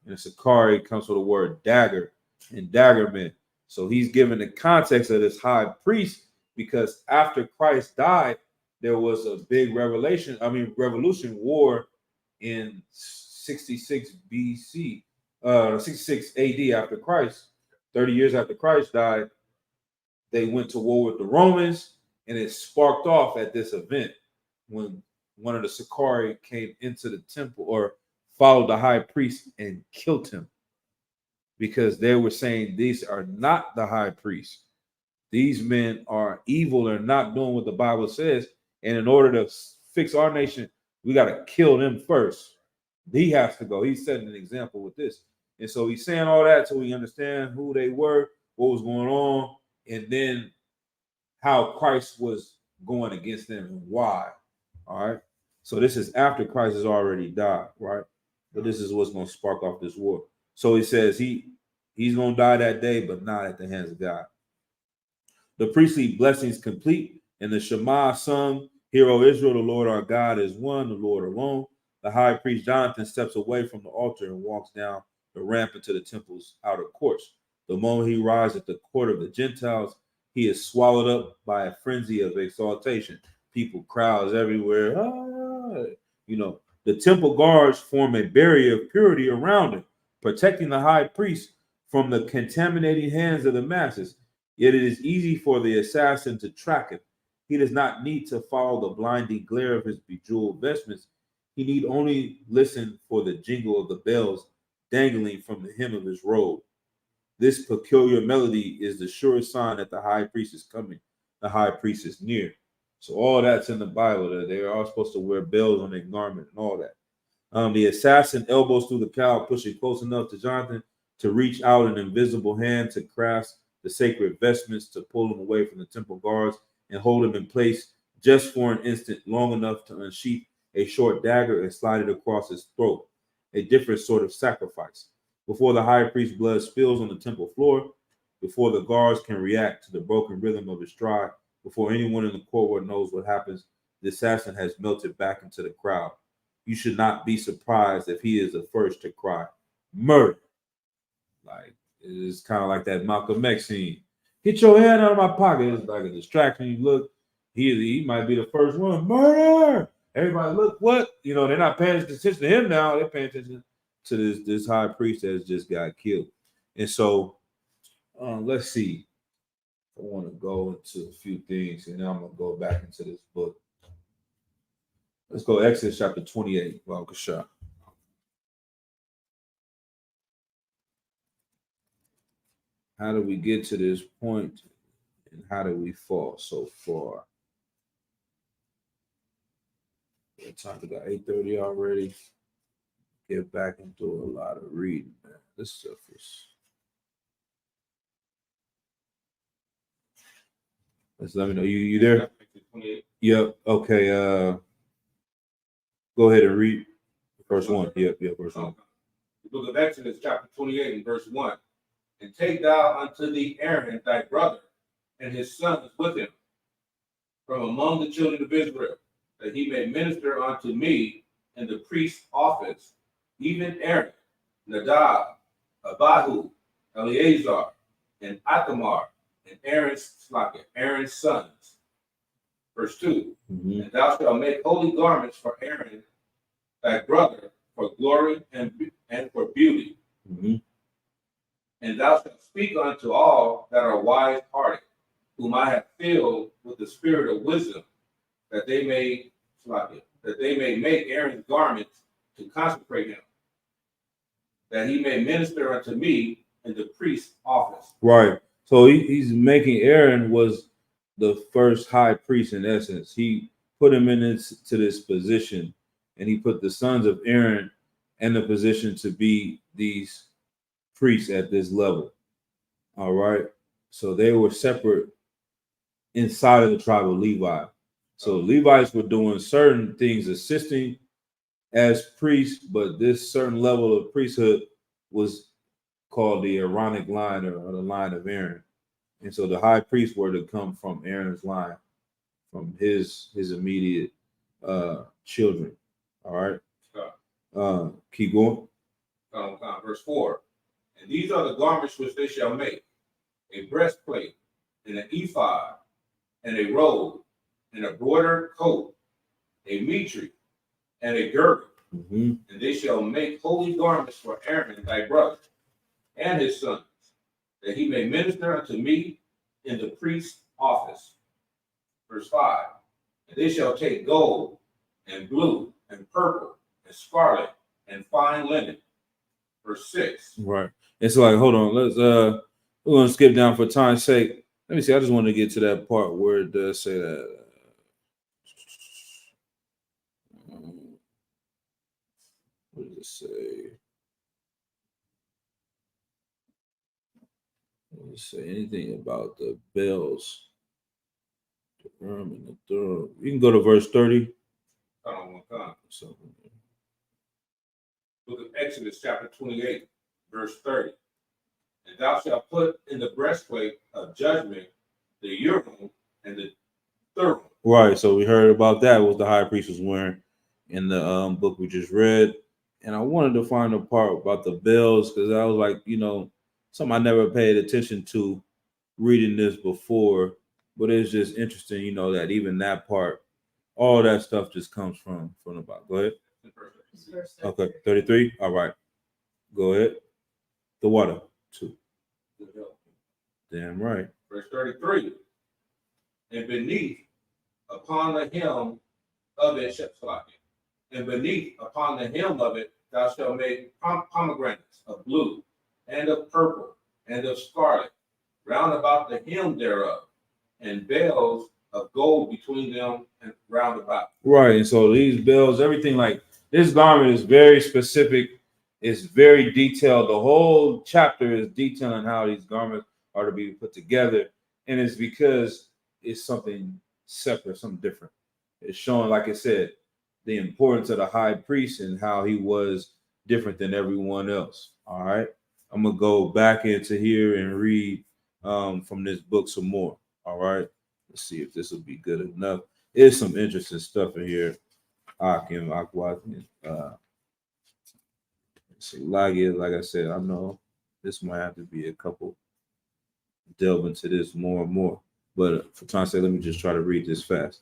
And Sicarii comes from the word dagger and daggermen. So he's given the context of this high priest because after Christ died, there was a big revolution war in 66 BC, 66 AD after Christ. 30 years after Christ died, they went to war with the Romans, and it sparked off at this event when one of the Sicarii came into the temple or followed the high priest and killed him because they were saying these are not the high priest. These men are evil and not doing what the Bible says. And in order to fix our nation, we got to kill them first. He has to go. He's setting an example with this. And so he's saying all that so we understand who they were, what was going on, and then how Christ was going against them and why. All right. So this is after Christ has already died, right? But this is what's going to spark off this war. So he says he's going to die that day, but not at the hands of God. The priestly blessings complete, and the Shema sung, Hear, O Israel, the Lord our God is one, the Lord alone. The high priest Jonathan steps away from the altar and walks down the ramp into the temple's outer courts. The moment he arrives at the court of the Gentiles, he is swallowed up by a frenzy of exaltation. People, crowds everywhere. The temple guards form a barrier of purity around him, protecting the high priest from the contaminating hands of the masses. Yet it is easy for the assassin to track him. He does not need to follow the blinding glare of his bejeweled vestments. He need only listen for the jingle of the bells dangling from the hem of his robe. This peculiar melody is the surest sign that the high priest is coming. The high priest is near. So all that's in the Bible. That they are all supposed to wear bells on their garment and all that. The assassin elbows through the crowd, pushing close enough to Jonathan to reach out an invisible hand to grasp the sacred vestments, to pull him away from the temple guards and hold him in place just for an instant, long enough to unsheath a short dagger and slide it across his throat. A different sort of sacrifice. Before the high priest's blood spills on the temple floor, before the guards can react to the broken rhythm of his stride, before anyone in the courtyard knows what happens, the assassin has melted back into the crowd. You should not be surprised if he is the first to cry, murder. Like, it's kind of like that Malcolm X scene. Get your hand out of my pocket. It's like a distraction. You look, he might be the first one. Murder! Everybody look, what? They're not paying attention to him now. They're paying attention to this high priest that just got killed. And so let's see. I want to go into a few things, and then I'm going to go back into this book. Let's go Exodus chapter 28. Well, how do we get to this point, and how do we fall so far? It's time to got 8:30 already. Get back into a lot of reading, man. This stuff is. Let's let me know. You there? 28. Yep. Okay. Go ahead and read verse 1. Yep. Verse 1. The book of Exodus, chapter 28, and verse 1. And take thou unto thee Aaron thy brother, and his sons with him, from among the children of Israel, that he may minister unto me in the priest's office, even Aaron, Nadab, Abihu, Eleazar, and Ithamar, and Aaron's sons. Verse 2. Mhm. And thou shalt make holy garments for Aaron thy brother, for glory and for beauty. Mhm. And thou shalt speak unto all that are wise hearted, whom I have filled with the spirit of wisdom, that they may make Aaron's garments to consecrate him, that he may minister unto me in the priest's office. Right. So he's making Aaron was the first high priest in essence. He put him in this position, and he put the sons of Aaron in the position to be these priests at this level. All right. So they were separate inside of the tribe of Levi. So Levites were doing certain things, assisting as priests, but this certain level of priesthood was called the Aaronic line, or the line of Aaron. And so the high priests were to come from Aaron's line, from his immediate children. All right. Keep going. Verse 4. And these are the garments which they shall make: a breastplate, and an ephod, and a robe, and a broidered coat, a mitre, and a girdle. Mm-hmm. And they shall make holy garments for Aaron thy brother, and his sons, that he may minister unto me in the priest's office. Verse 5. And they shall take gold, and blue, and purple, and scarlet, and fine linen. Verse 6. Right. It's like, hold on, we're gonna skip down for time's sake. Let me see. I just want to get to that part where it does say that. What does it say? Does it say anything about the bells? The Urim and the Thummim. You can go to verse 30. So, Book of Exodus, chapter 28, verse 30. And thou shalt put in the breastplate of judgment the Urim and the Thummim. right. So we heard about that, what the high priest was wearing in the book we just read. And I wanted to find a part about the bells, because I was like, something I never paid attention to reading this before, but it's just interesting, that even that part, all that stuff just comes from the Bible. Go ahead. Okay, 33. All right. Go ahead. The water. 2. Damn right. Verse 33. And beneath upon the hem of it, and beneath upon the hem of it, thou shalt make pomegranates of blue, and of purple, and of scarlet, round about the hem thereof, and bells of gold between them and round about. Right. And so these bells, everything, like this garment is very specific. It's very detailed. The whole chapter is detailing how these garments are to be put together. And it's because it's something separate, something different. It's showing, like I said, the importance of the high priest and how he was different than everyone else. All right. I'm going to go back into here and read from this book some more. All right. Let's see if this will be good enough. There's some interesting stuff in here. Like I said, I know this might have to be a couple delve into this more and more. But for time's sake, let me just try to read this fast.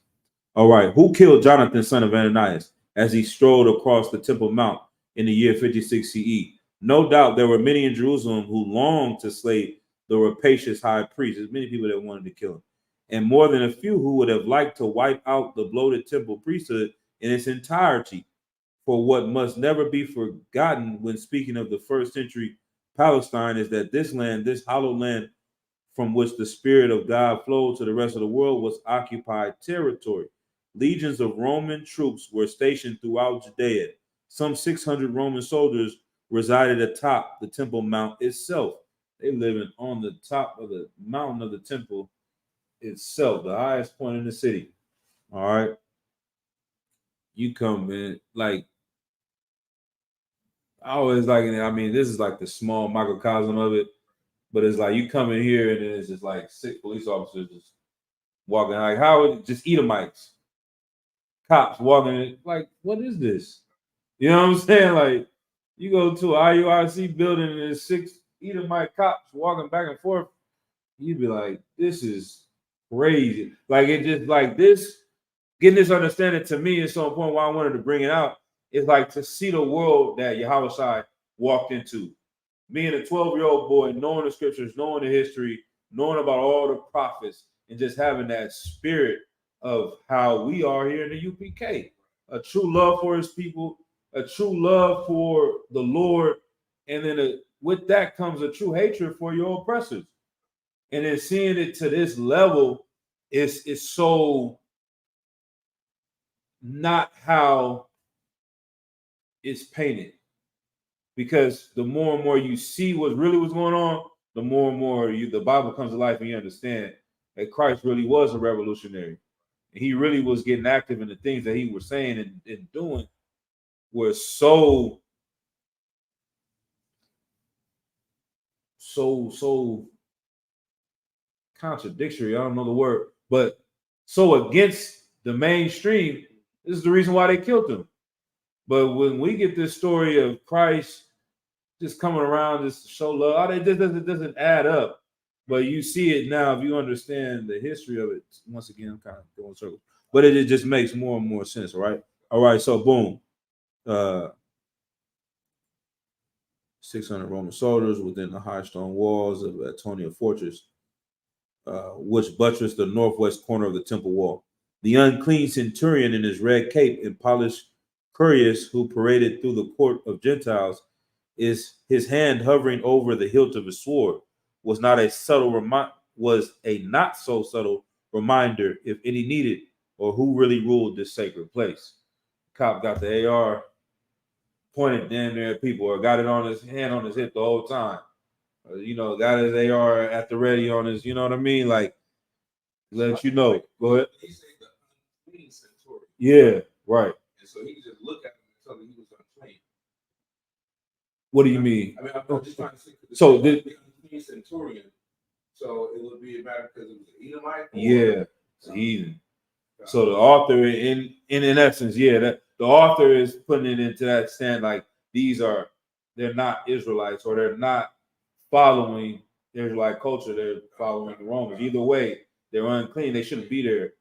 All right. Who killed Jonathan, son of Ananias, as he strolled across the Temple Mount in the year 56 CE? No doubt there were many in Jerusalem who longed to slay the rapacious high priest. There's many people that wanted to kill him, and more than a few who would have liked to wipe out the bloated temple priesthood in its entirety. For what must never be forgotten when speaking of the first century Palestine is that this land, this hallowed land from which the Spirit of God flowed to the rest of the world, was occupied territory. legions of Roman troops were stationed throughout Judea. Some 600 Roman soldiers resided atop the Temple Mount itself. They living on the top of the mountain of the temple itself, the highest point in the city. All right. You come in, like, I always like it. I mean, this is like the small microcosm of it, but it's like you come in here and then it's just like 6 police officers just walking, like, how would just Edomites, cops walking in, like, what is this? You know what I'm saying? Like, you go to an IUIC building and there's 6 Edomite cops walking back and forth, you'd be like, this is crazy. Like, it just, like, this, getting this understanding to me is so important. Why I wanted to bring it out is like to see the world that Yahushua walked into. Me and a 12-year-old boy, knowing the scriptures, knowing the history, knowing about all the prophets, and just having that spirit of how we are here in the UPK. A true love for his people, a true love for the Lord, and then with that comes a true hatred for your oppressors. And then seeing it to this level is so not how it's painted. Because the more and more you see what really was going on, the more and more the Bible comes to life and you understand that Christ really was a revolutionary. And he really was getting active in the things that he was saying and doing were so contradictory. I don't know the word, but so against the mainstream. This is the reason why they killed him. But when we get this story of Christ just coming around just to show love, it doesn't add up. But you see it now if you understand the history of it. Once again, I'm kind of going circles, but it just makes more and more sense, right? All right, so boom. 600 Roman soldiers within the high stone walls of Antonia Fortress, which buttressed the northwest corner of the temple wall. The unclean centurion in his red cape and polished cuirass, who paraded through the court of Gentiles, is his hand hovering over the hilt of his sword, was a not so subtle reminder, if any needed, or who really ruled this sacred place. Cop got the AR pointed damn near at people, or got it on his hand on his hip the whole time. Got his AR at the ready on his, you know what I mean? Like, let you know. Go ahead. He said the unclean centurion. Yeah, right. And so he could just look at him and tell him he was unclean. What do you mean? I mean, I'm just trying to see. So the unclean centurion. So it would be a matter because it was an Edomite. Yeah, it's heathen. So the author, in essence, that the author is putting it into that stand, like they're not Israelites, or they're not following Israelite culture. They're following the Romans. Either way, they're unclean. They shouldn't be there.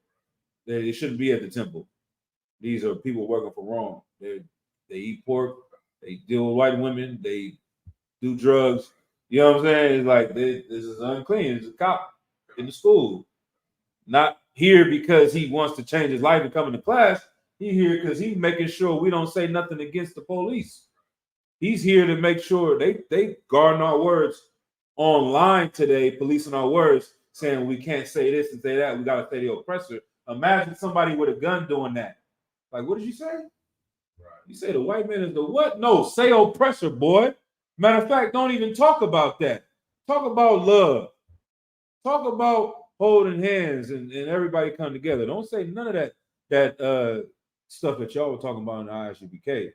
They shouldn't be at the temple. These are people working for Rome. They eat pork. They deal with white women. They do drugs. You know what I'm saying? It's like this is unclean. It's a cop in the school. Not here because he wants to change his life and come into class. He's here because he's making sure we don't say nothing against the police. He's here to make sure they guarding our words online today, policing our words, saying we can't say this and say that. We got to say the oppressor. Imagine somebody with a gun doing that. Like, what did you say? Right. You say the white man is the what? No, say oppressor, boy. Matter of fact, don't even talk about that. Talk about love. Talk about holding hands and everybody come together. Don't say none of that stuff that y'all were talking about in the ISUPK.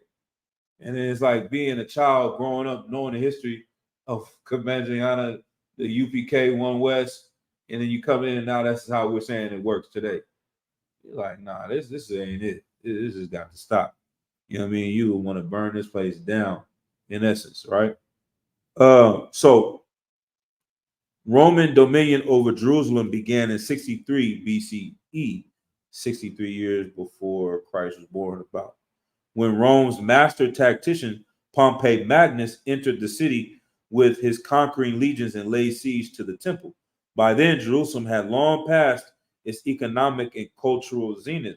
And then it's like being a child growing up, knowing the history of Kabanjayana, the UPK, One West, and then you come in and now that's how we're saying it works today. You're like, nah, this ain't it. This has got to stop. You know what I mean? You want to burn this place down, in essence, right? So Roman dominion over Jerusalem began in 63 BCE, 63 years before Christ was born about, when Rome's master tactician Pompey Magnus entered the city with his conquering legions and laid siege to the temple. By then, Jerusalem had long passed its economic and cultural zenith.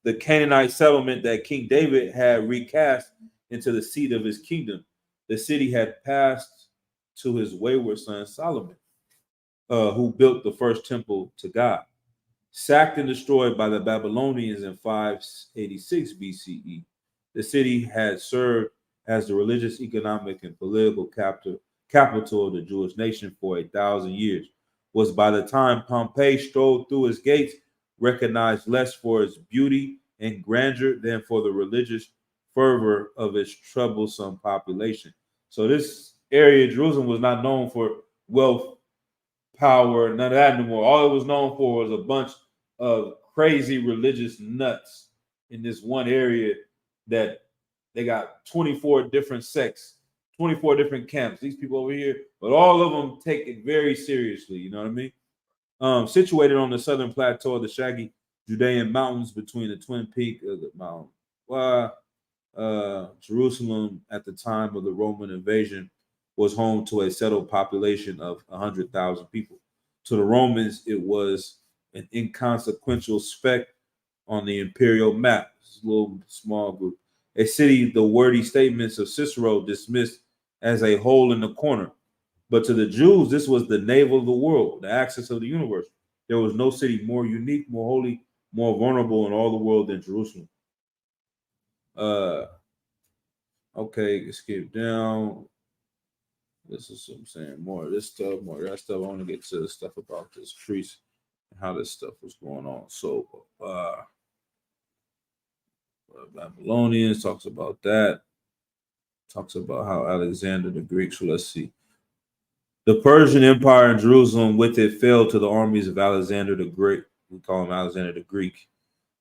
The Canaanite settlement that King David had recast into the seat of his kingdom. The city had passed to his wayward son Solomon, who built the first temple to God. Sacked and destroyed by the Babylonians in 586 BCE, the city had served as the religious, economic, and political capital of the Jewish nation for 1,000 years. Was by the time Pompey strolled through its gates, recognized less for its beauty and grandeur than for the religious fervor of its troublesome population. So this area, Jerusalem, was not known for wealth, power, none of that anymore. All it was known for was a bunch of crazy religious nuts in this one area that they got 24 different sects, 24 different camps. These people over here, but all of them take it very seriously. You know what I mean? Situated on the southern plateau of the shaggy Judean mountains between the twin peak of the Mount Jerusalem at the time of the Roman invasion was home to a settled population of 100,000 people. To the Romans, it was an inconsequential speck on the imperial map. It's a little small group. A city the wordy statements of Cicero dismissed as a hole in the corner. But to the Jews, this was the navel of the world, the axis of the universe. There was no city more unique, more holy, more vulnerable in all the world than Jerusalem. Okay, skip down. This is what I'm saying. More of this stuff, more of that stuff. I want to get to the stuff about this priest and how this stuff was going on. So Babylonians talks about that. Talks about how Alexander the Greek. So let's see. The Persian Empire in Jerusalem with it fell to the armies of Alexander the Great. We call him Alexander the Greek,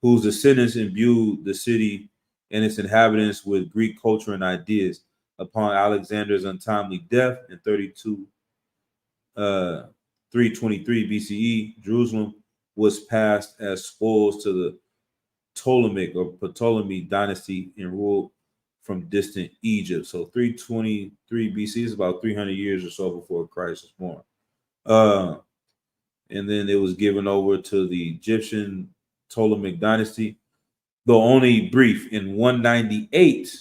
whose descendants imbued the city and its inhabitants with Greek culture and ideas. Upon Alexander's untimely death in 323 BCE, Jerusalem was passed as spoils to the Ptolemy dynasty and ruled from distant Egypt. So 323 BC is about 300 years or so before Christ was born. And then it was given over to the Egyptian Ptolemaic dynasty, though only brief, in 198.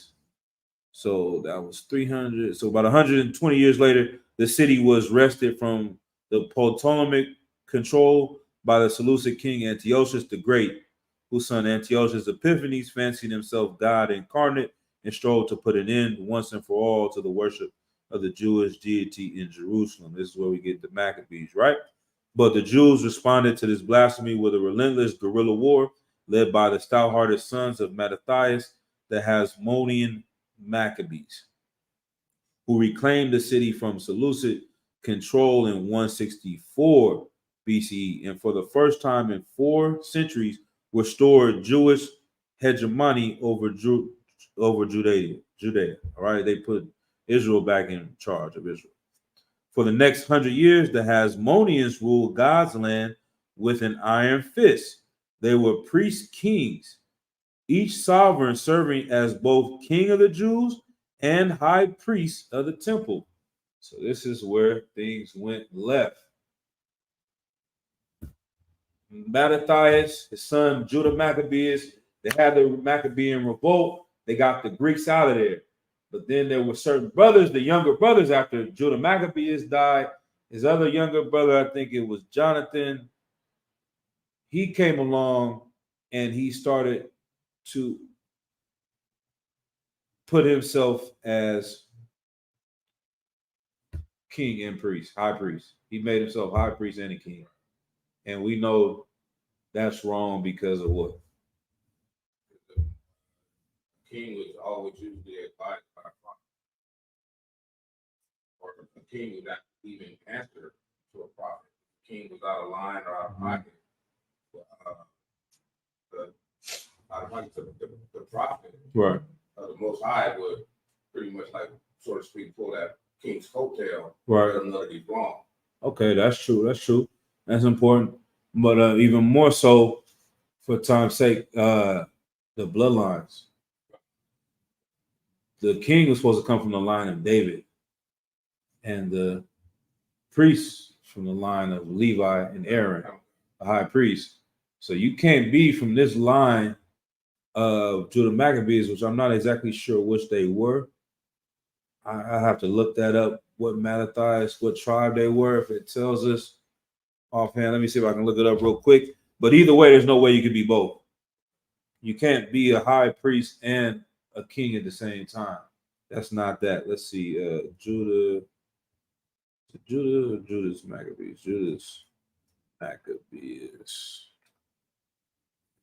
So that was 300. So about 120 years later, the city was wrested from the Ptolemaic control by the Seleucid king Antiochus the Great, whose son Antiochus Epiphanes fancied himself God incarnate and strove to put an end once and for all to the worship of the Jewish deity in Jerusalem. This is where we get the Maccabees, right? But the Jews responded to this blasphemy with a relentless guerrilla war led by the stout-hearted sons of Mattathias, the Hasmonean Maccabees, who reclaimed the city from Seleucid control in 164 BCE, and for the first time in 4 centuries restored Jewish hegemony over Judea. All right, they put Israel back in charge of Israel. For the next 100 years, the Hasmoneans ruled God's land with an iron fist. They were priest kings, each sovereign serving as both king of the Jews and high priest of the temple. So this is where things went left. Mattathias, his son Judah Maccabeus, they had the Maccabean revolt. They got the Greeks out of there. But then there were certain brothers, the younger brothers, after Judah Maccabeus died, his other younger brother, I think it was Jonathan, he came along and he started to put himself as king and priest, high priest. He made himself high priest and a king. And we know that's wrong because of what? The king was always usually advised by a prophet, or the king would not even answer to a prophet. The king was out of line or out of pocket. The prophet, Right. The Most High would pretty much, like, so to speak, pull that king's coattail. Right. Let him know that he's wrong. Okay, that's true. That's true. That's important. But even more so, for time's sake, the bloodlines. The king was supposed to come from the line of David, and the priests from the line of Levi and Aaron, the high priest. So you can't be from this line of Judah Maccabees, which I'm not exactly sure which they were. I have to look that up, what Mattathias, what tribe they were, if it tells us offhand. Let me see if I can look it up real quick. But either way, there's no way you can be both. You can't be a high priest and a king at the same time. That's not that. Let's see. Judas Maccabees. Judas Maccabees.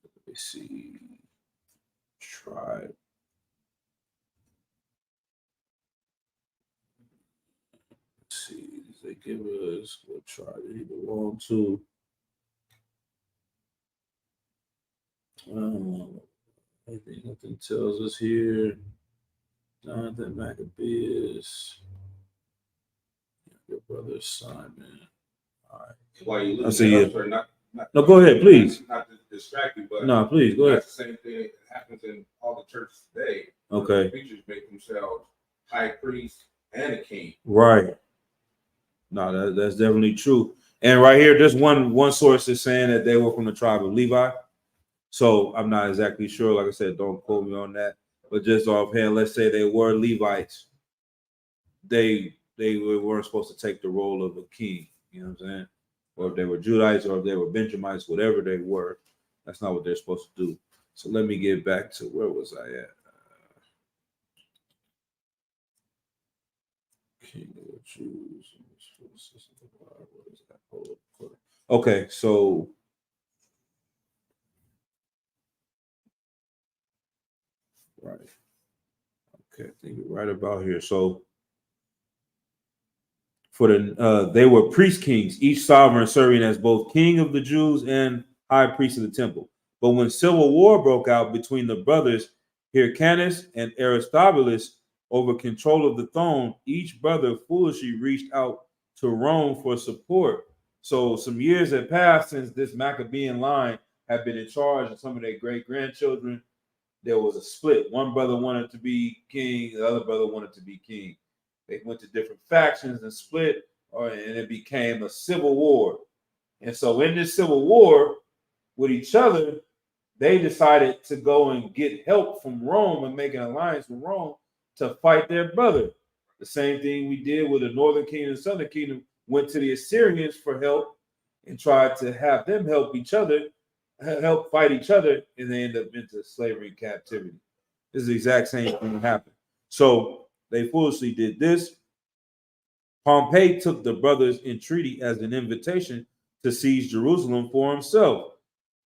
Let me see. Tribe. Let's see. They give us what tribe did he belong to? I think nothing tells us here. Jonathan Maccabees. Your brother Simon. All right. Why you I looking see at it. us, sir? Not, No, go ahead, please. Not to distract you, but No, please go ahead. that's the same thing that happens in all the churches today. Okay. The preachers make themselves high priest and a king. Right. No, that's definitely true. And right here, this one source is saying that they were from the tribe of Levi. So I'm not exactly sure. Like I said, don't quote me on that. But just offhand, let's say they were Levites. They weren't supposed to take the role of a king. You know what I'm saying? Or if they were Judites or if they were Benjamites, whatever they were, that's not what they're supposed to do. So let me get back to where was I at? King of the Jews. What is that? Okay, so right. Okay, I think right about here. So for they were priest kings, each sovereign serving as both king of the Jews and high priest of the temple. But when civil war broke out between the brothers Hyrcanus and Aristobulus over control of the throne, each brother foolishly reached out to Rome for support. So some years had passed since this Maccabean line had been in charge of some of their great grandchildren. There was a split. One brother wanted to be king, the other brother wanted to be king. They went to different factions and split, and it became a civil war. And so in this civil war with each other, they decided to go and get help from Rome and make an alliance with Rome to fight their brother. The same thing we did with the northern kingdom and southern kingdom, went to the Assyrians for help and tried to have them help each other, help fight each other, and they end up into slavery and captivity. This is the exact same thing that happened. So they foolishly did this. Pompey took the brothers' entreaty as an invitation to seize Jerusalem for himself.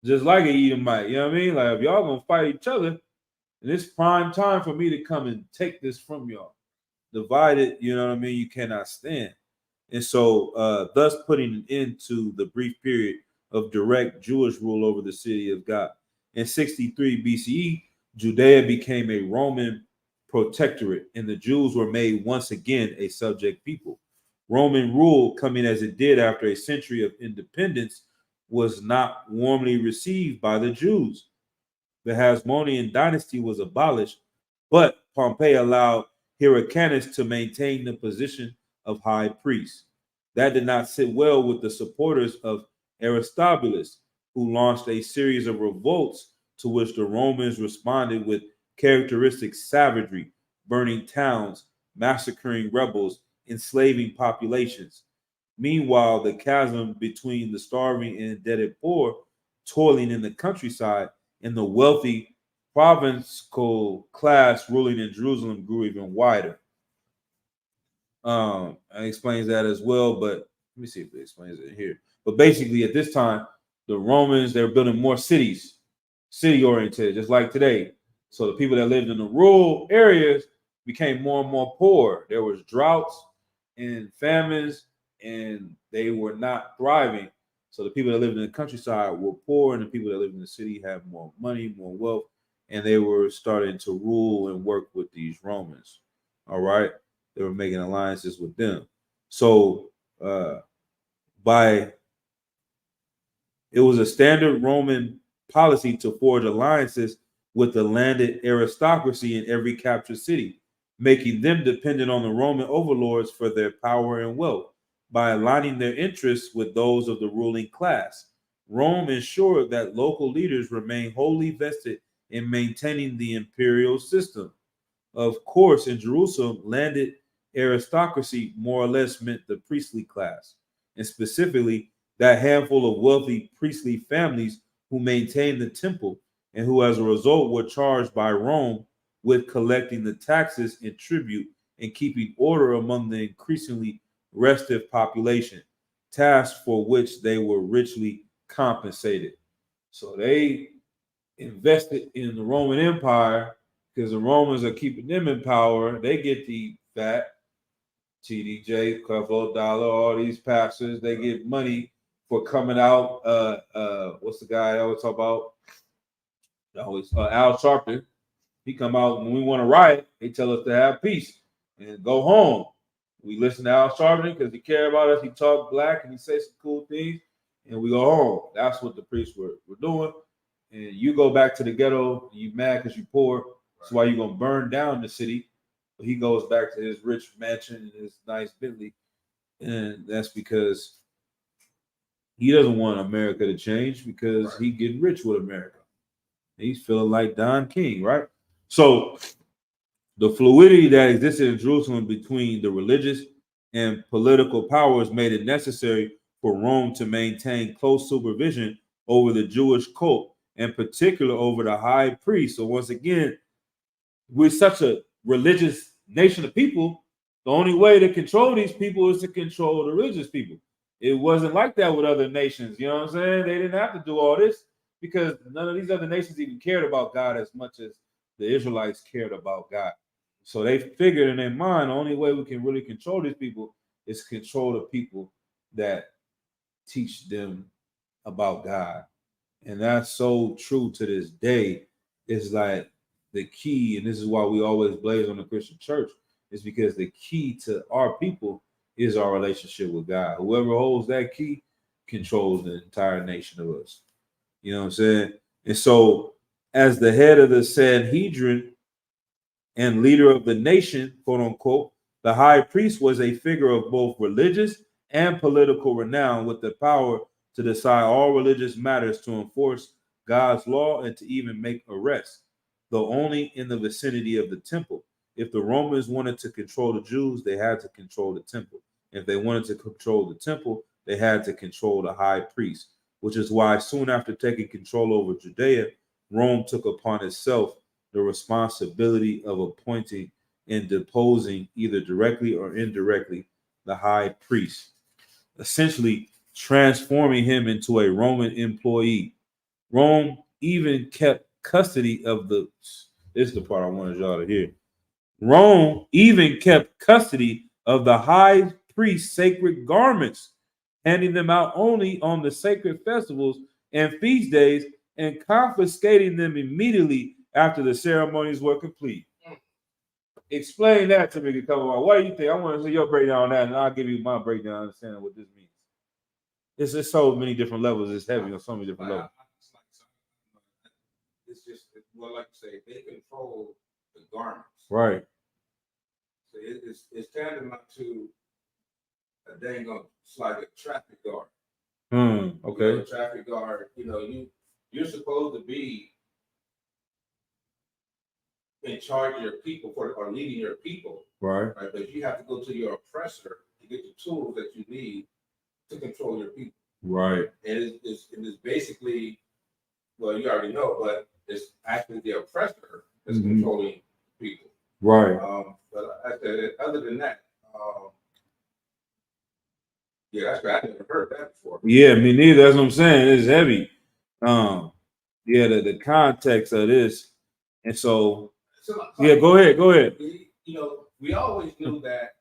Just like an Edomite, you know what I mean? Like, if y'all gonna fight each other, and it's prime time for me to come and take this from y'all. Divided, you know what I mean? You cannot stand. And so, thus putting an end to the brief period of direct Jewish rule over the city of God. In 63 BCE, Judea became a Roman protectorate, and the Jews were made once again a subject people. Roman rule, coming as it did after a century of independence, was not warmly received by the Jews. The Hasmonean dynasty was abolished, but Pompey allowed Hyrcanus to maintain the position of high priest. That did not sit well with the supporters of Aristobulus, who launched a series of revolts to which the Romans responded with characteristic savagery, burning towns, massacring rebels, enslaving populations. Meanwhile, the chasm between the starving and indebted poor toiling in the countryside and the wealthy provincial class ruling in Jerusalem grew even wider. It explains that as well, but let me see if it explains it here. But basically, at this time, the Romans, they were building more cities, city-oriented, just like today. So the people that lived in the rural areas became more and more poor. There was droughts and famines, and they were not thriving. So the people that lived in the countryside were poor, and the people that lived in the city had more money, more wealth, and they were starting to rule and work with these Romans. All right, they were making alliances with them. So it was a standard Roman policy to forge alliances with the landed aristocracy in every captured city, making them dependent on the Roman overlords for their power and wealth. By aligning their interests with those of the ruling class, Rome ensured that local leaders remained wholly vested in maintaining the imperial system. Of course, in Jerusalem, landed aristocracy more or less meant the priestly class, and specifically that handful of wealthy priestly families who maintained the temple and who, as a result, were charged by Rome with collecting the taxes and tribute and keeping order among the increasingly restive population, tasks for which they were richly compensated. So they invested in the Roman Empire because the Romans are keeping them in power. They get the fat, TDJ, Creflo Dollar, all these pastors, they get money for coming out. What's the guy I always talk about? Always Al Sharpton. He come out when we want to riot. They tell us to have peace and go home. We listen to Al Sharpton because he care about us. He talk black and he say some cool things, and we go home. That's what the priests were doing. And you go back to the ghetto. You mad because you poor. That's why you're gonna burn down the city. But he goes back to his rich mansion and his nice Bentley, and that's because he doesn't want America to change because he getting rich with America. He's feeling like Don King, right? So the fluidity that existed in Jerusalem between the religious and political powers made it necessary for Rome to maintain close supervision over the Jewish cult, in particular over the high priest. So once again, we're such a religious nation of people. The only way to control these people is to control the religious people. It wasn't like that with other nations. You know what I'm saying? They didn't have to do all this because none of these other nations even cared about God as much as the Israelites cared about God. So they figured in their mind, the only way we can really control these people is control the people that teach them about God. And that's so true to this day. It's like the key, and this is why we always blaze on the Christian church, is because the key to our people is our relationship with God. Whoever holds that key controls the entire nation of us. You know what I'm saying? And so, as the head of the Sanhedrin and leader of the nation, quote unquote, the high priest was a figure of both religious and political renown with the power to decide all religious matters, to enforce God's law, and to even make arrests, though only in the vicinity of the temple. If the Romans wanted to control the Jews, they had to control the temple. If they wanted to control the temple, they had to control the high priest, which is why soon after taking control over Judea, Rome took upon itself the responsibility of appointing and deposing, either directly or indirectly, the high priest, essentially transforming him into a Roman employee. Rome even kept custody of the, this is the part I wanted y'all to hear. Rome even kept custody of the high priest's sacred garments, handing them out only on the sacred festivals and feast days, and confiscating them immediately after the ceremonies were complete. Explain that to me, to come on. What do you think? I want to see your breakdown on that, and I'll give you my breakdown, understanding what this means. It's just so many different levels. It's heavy on so many different levels. It's just, well, like you say, they control the garments. Right. So it's tantamount to a dang on, it's like a traffic guard. Okay. You know, a traffic guard, you're supposed to be in charge of your people or leading your people. Right. But you have to go to your oppressor to get the tools that you need to control your people. Right. And it's basically, well, you already know, but it's actually the oppressor that's controlling people. Right. But other than that, yeah, that's right. I never heard that before. Yeah, me neither. That's what I'm saying. It's heavy. Yeah, the context of this, and so yeah, go ahead. We always knew that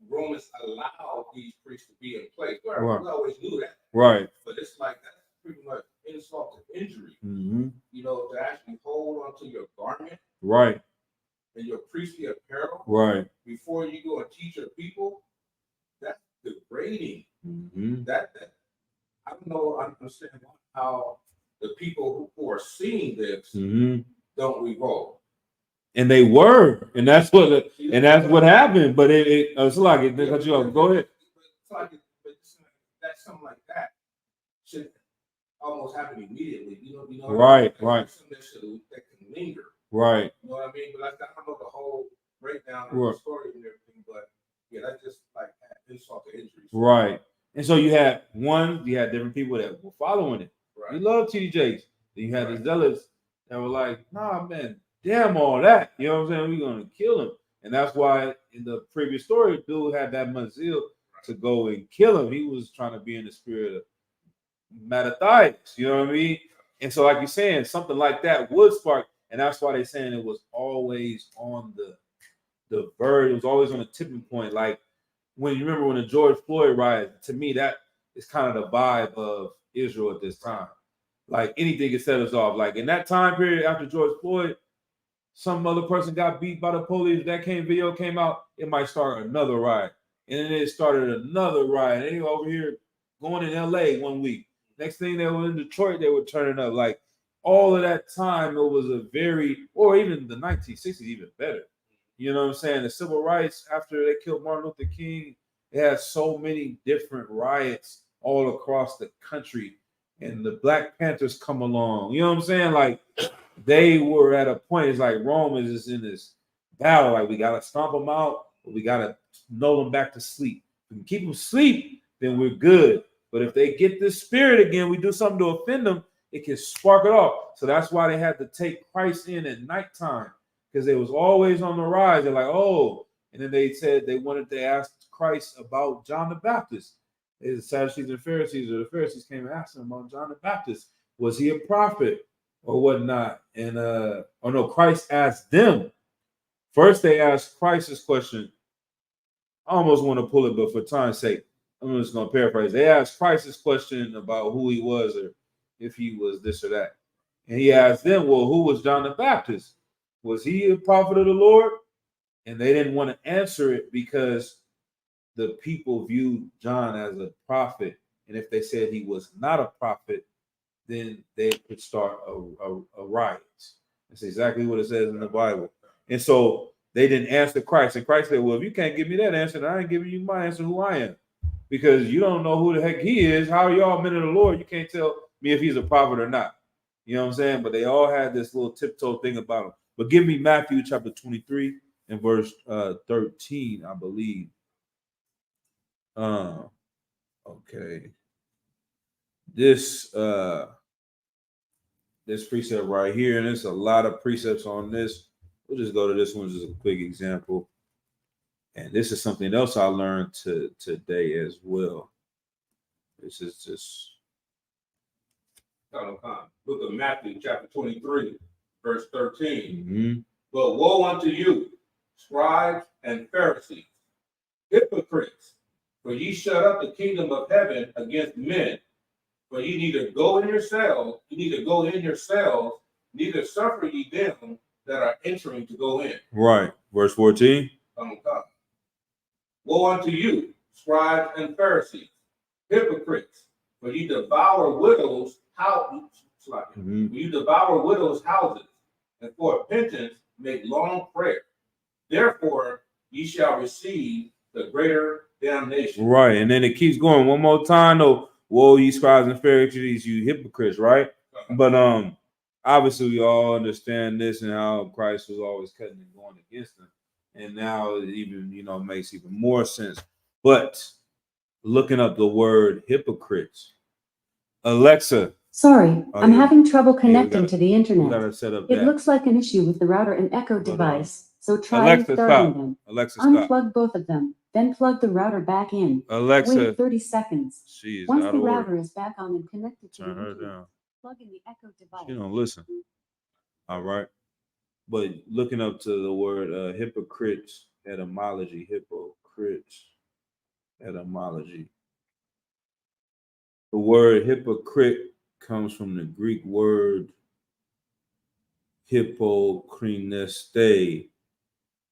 Romans allowed these priests to be in place. Right. We always knew that. Right. But it's like that's pretty much insult to injury. Mm-hmm. To actually hold onto your garment. Right. And your priestly apparel. Right. Before you go and teach your people, that's degrading. Mm-hmm. That I don't know. I understand how the people who are seeing this don't revolt. And they were, and that's what happened. But it's like it cut you off. Go ahead. But that's something like that should almost happen immediately. Right. Something that can linger. Right. You know what I mean? But I don't know the whole breakdown of the story and everything. But yeah, that's just like insult to injury. Right. And so you had different people that were following it. Right. You love TD Jakes. Then you had Right. the zealots that were like, nah, man, damn all that. You know what I'm saying? We're gonna kill him. And that's why in the previous story, dude had that much zeal to go and kill him. He was trying to be in the spirit of Mattathias, you know what I mean? And so, like you're saying, something like that would spark, and that's why they're saying it was always on the verge, it was always on the tipping point. Like when you remember when the George Floyd riot, to me, that is kind of the vibe of Israel at this time. Like anything can set us off. Like in that time period after George Floyd, some other person got beat by the police. That video came out, it might start another riot. And then it started another riot. And over here going in LA one week. Next thing they were in Detroit, they were turning up. Like all of that time, it was a very, or even the 1960s, even better. You know what I'm saying? The civil rights after they killed Martin Luther King, they had so many different riots all across the country. And the Black Panthers come along. You know what I'm saying? Like they were at a point, it's like Rome is just in this battle. Like we gotta stomp them out, but we gotta null them back to sleep. If we can keep them asleep, then we're good. But if they get this spirit again, we do something to offend them, it can spark it off. So that's why they had to take Christ in at nighttime, because it was always on the rise. They're like, oh, and then they said they wanted to ask Christ about John the Baptist. The Sadducees and Pharisees, or the Pharisees came and asked him about John the Baptist. Was he a prophet or whatnot? And Christ asked them. First, they asked Christ this question. I almost want to pull it, but for time's sake, I'm just going to paraphrase. They asked Christ this question about who he was or if he was this or that. And he asked them, well, who was John the Baptist? Was he a prophet of the Lord? And they didn't want to answer it because the people viewed John as a prophet. And if they said he was not a prophet, then they could start a riot. That's exactly what it says in the Bible. And so they didn't answer Christ. And Christ said, well, if you can't give me that answer, then I ain't giving you my answer who I am. Because you don't know who the heck he is. How are y'all men of the Lord? You can't tell me if he's a prophet or not. You know what I'm saying? But they all had this little tiptoe thing about him. But give me Matthew chapter 23 and verse 13, I believe. Okay. This precept right here, and there's a lot of precepts on this. We'll just go to this one as a quick example. And this is something else I learned today as well. This is just Book of Matthew, chapter 23, verse 13. Mm-hmm. But woe unto you, scribes and Pharisees, hypocrites, for ye shut up the kingdom of heaven against men. For ye neither go in yourselves, neither suffer ye them that are entering to go in. Right. Verse 14. Woe unto you, scribes and Pharisees, hypocrites, for ye devour widows' houses. Mm-hmm. For you devour widows' houses, and for repentance make long prayer. Therefore ye shall receive the greater damnation. Right. And then it keeps going one more time. Though, woe ye scribes and Pharisees, you hypocrites, right? But obviously we all understand this and how Christ was always cutting and going against them. And now it even, makes even more sense. But looking up the word hypocrites, Alexa. Sorry, I'm having trouble connecting to the We internet. gotta set up It that. looks like an issue with the router and Echo device, so try Alexa, restarting stop. them. Alexa, stop. Unplug both of them, then plug the router back in. Alexa. Wait 30 seconds. She is Once out the of order. router is back on and connected to Turn the her internet, down. plug in the Echo device. She don't listen. All right. But looking up to the word hypocrites, etymology, hypocrites, etymology. The word hypocrite comes from the Greek word hypokrineste,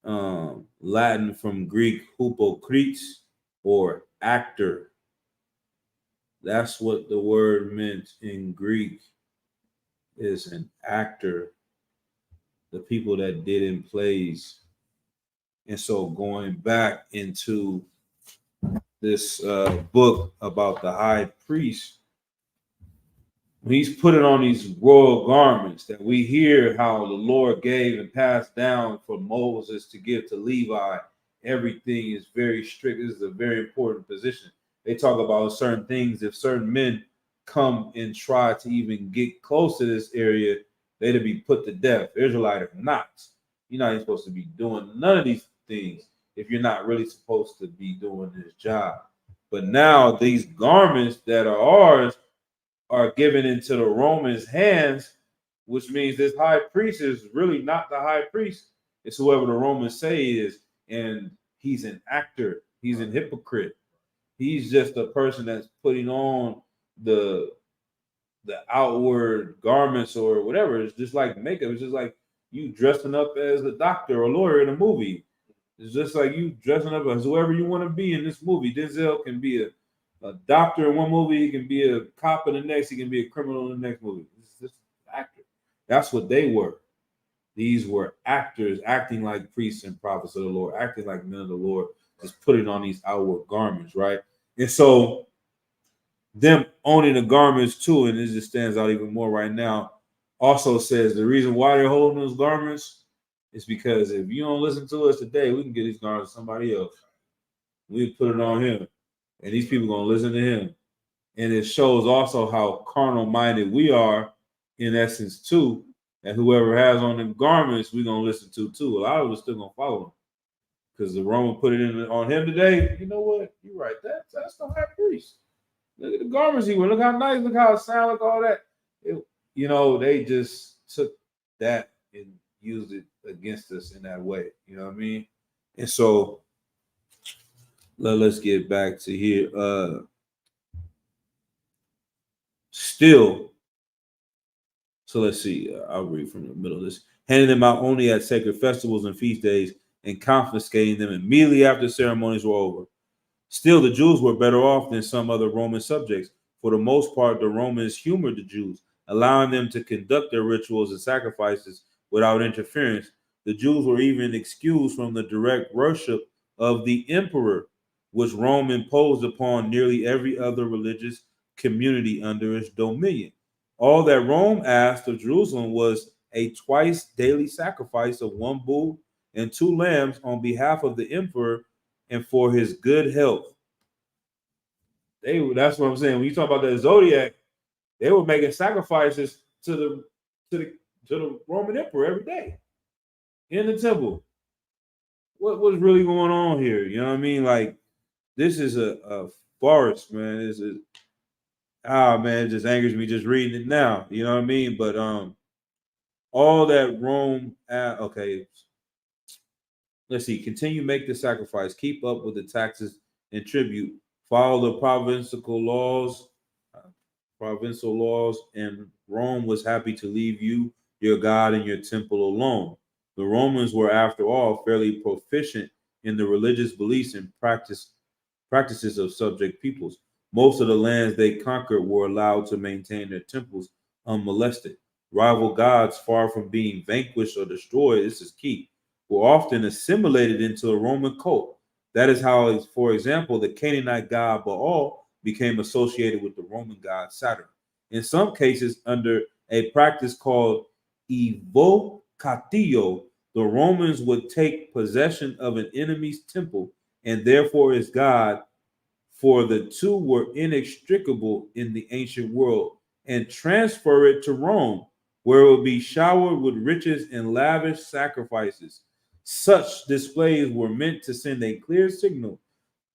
Latin from Greek hypokrites, or actor. That's what the word meant in Greek, is an actor, the people that did in plays. And so going back into this book about the high priest, when he's putting on these royal garments that we hear how the Lord gave and passed down for Moses to give to Levi, everything is very strict. This is a very important position. they talk about certain things. If certain men come and try to even get close to this area, they'd be put to death. Israelite or not. You're not even supposed to be doing none of these things if you're not really supposed to be doing this job. But now these garments that are ours are given into the Romans' hands, which means this high priest is really not the high priest. It's whoever the Romans say is, and he's an actor. He's an hypocrite. He's just a person that's putting on the outward garments or whatever. It's just like makeup. It's just like you dressing up as a doctor or a lawyer in a movie. It's just like you dressing up as whoever you want to be in this movie. Denzel can be a doctor in one movie. He can be a cop in the next. He can be a criminal in the next movie. It's just an actor. That's what they were. These were actors acting like priests and prophets of the Lord, acting like men of the Lord, just putting on these outward garments, right? And so them owning the garments too, and it just stands out even more right now, also says the reason why they're holding those garments is because if you don't listen to us today, we can get these garments to somebody else. We put it on him, and these people are going to listen to him. And it shows also how carnal minded we are in essence too, and whoever has on them garments, we're going to listen to too. A lot of us still going to follow him because the Roman put it in on him today. You know what? You're right. That's the high priest. Look at the garments he wear. Look how nice. Look how it sounds. Look all that. They just took that and used it against us in that way. You know what I mean? And so let's get back to here. Still, so let's see. I'll read from the middle of this. Handing them out only at sacred festivals and feast days and confiscating them immediately after ceremonies were over. Still, the Jews were better off than some other Roman subjects. For the most part, the Romans humored the Jews, allowing them to conduct their rituals and sacrifices without interference. The Jews were even excused from the direct worship of the emperor, which Rome imposed upon nearly every other religious community under its dominion. All that Rome asked of Jerusalem was a twice daily sacrifice of one bull and 2 lambs on behalf of the emperor and for his good health. That's what I'm saying. When you talk about the zodiac, they were making sacrifices to the Roman emperor every day in the temple. What was really going on here? You know what I mean? Like, this is a farce, man. Man, it just angers me just reading it now. You know what I mean? But all that Rome okay. Let's see. Continue make the sacrifice. Keep up with the taxes and tribute. Follow the provincial laws, and Rome was happy to leave you, your God, and your temple alone. The Romans were, after all, fairly proficient in the religious beliefs and practices of subject peoples. Most of the lands they conquered were allowed to maintain their temples unmolested. Rival gods, far from being vanquished or destroyed, this is key, were often assimilated into a Roman cult. That is how, for example, the Canaanite god Baal became associated with the Roman god Saturn. In some cases, under a practice called evocatio, the Romans would take possession of an enemy's temple and therefore his god, for the two were inextricable in the ancient world, and transfer it to Rome, where it would be showered with riches and lavish sacrifices. Such displays were meant to send a clear signal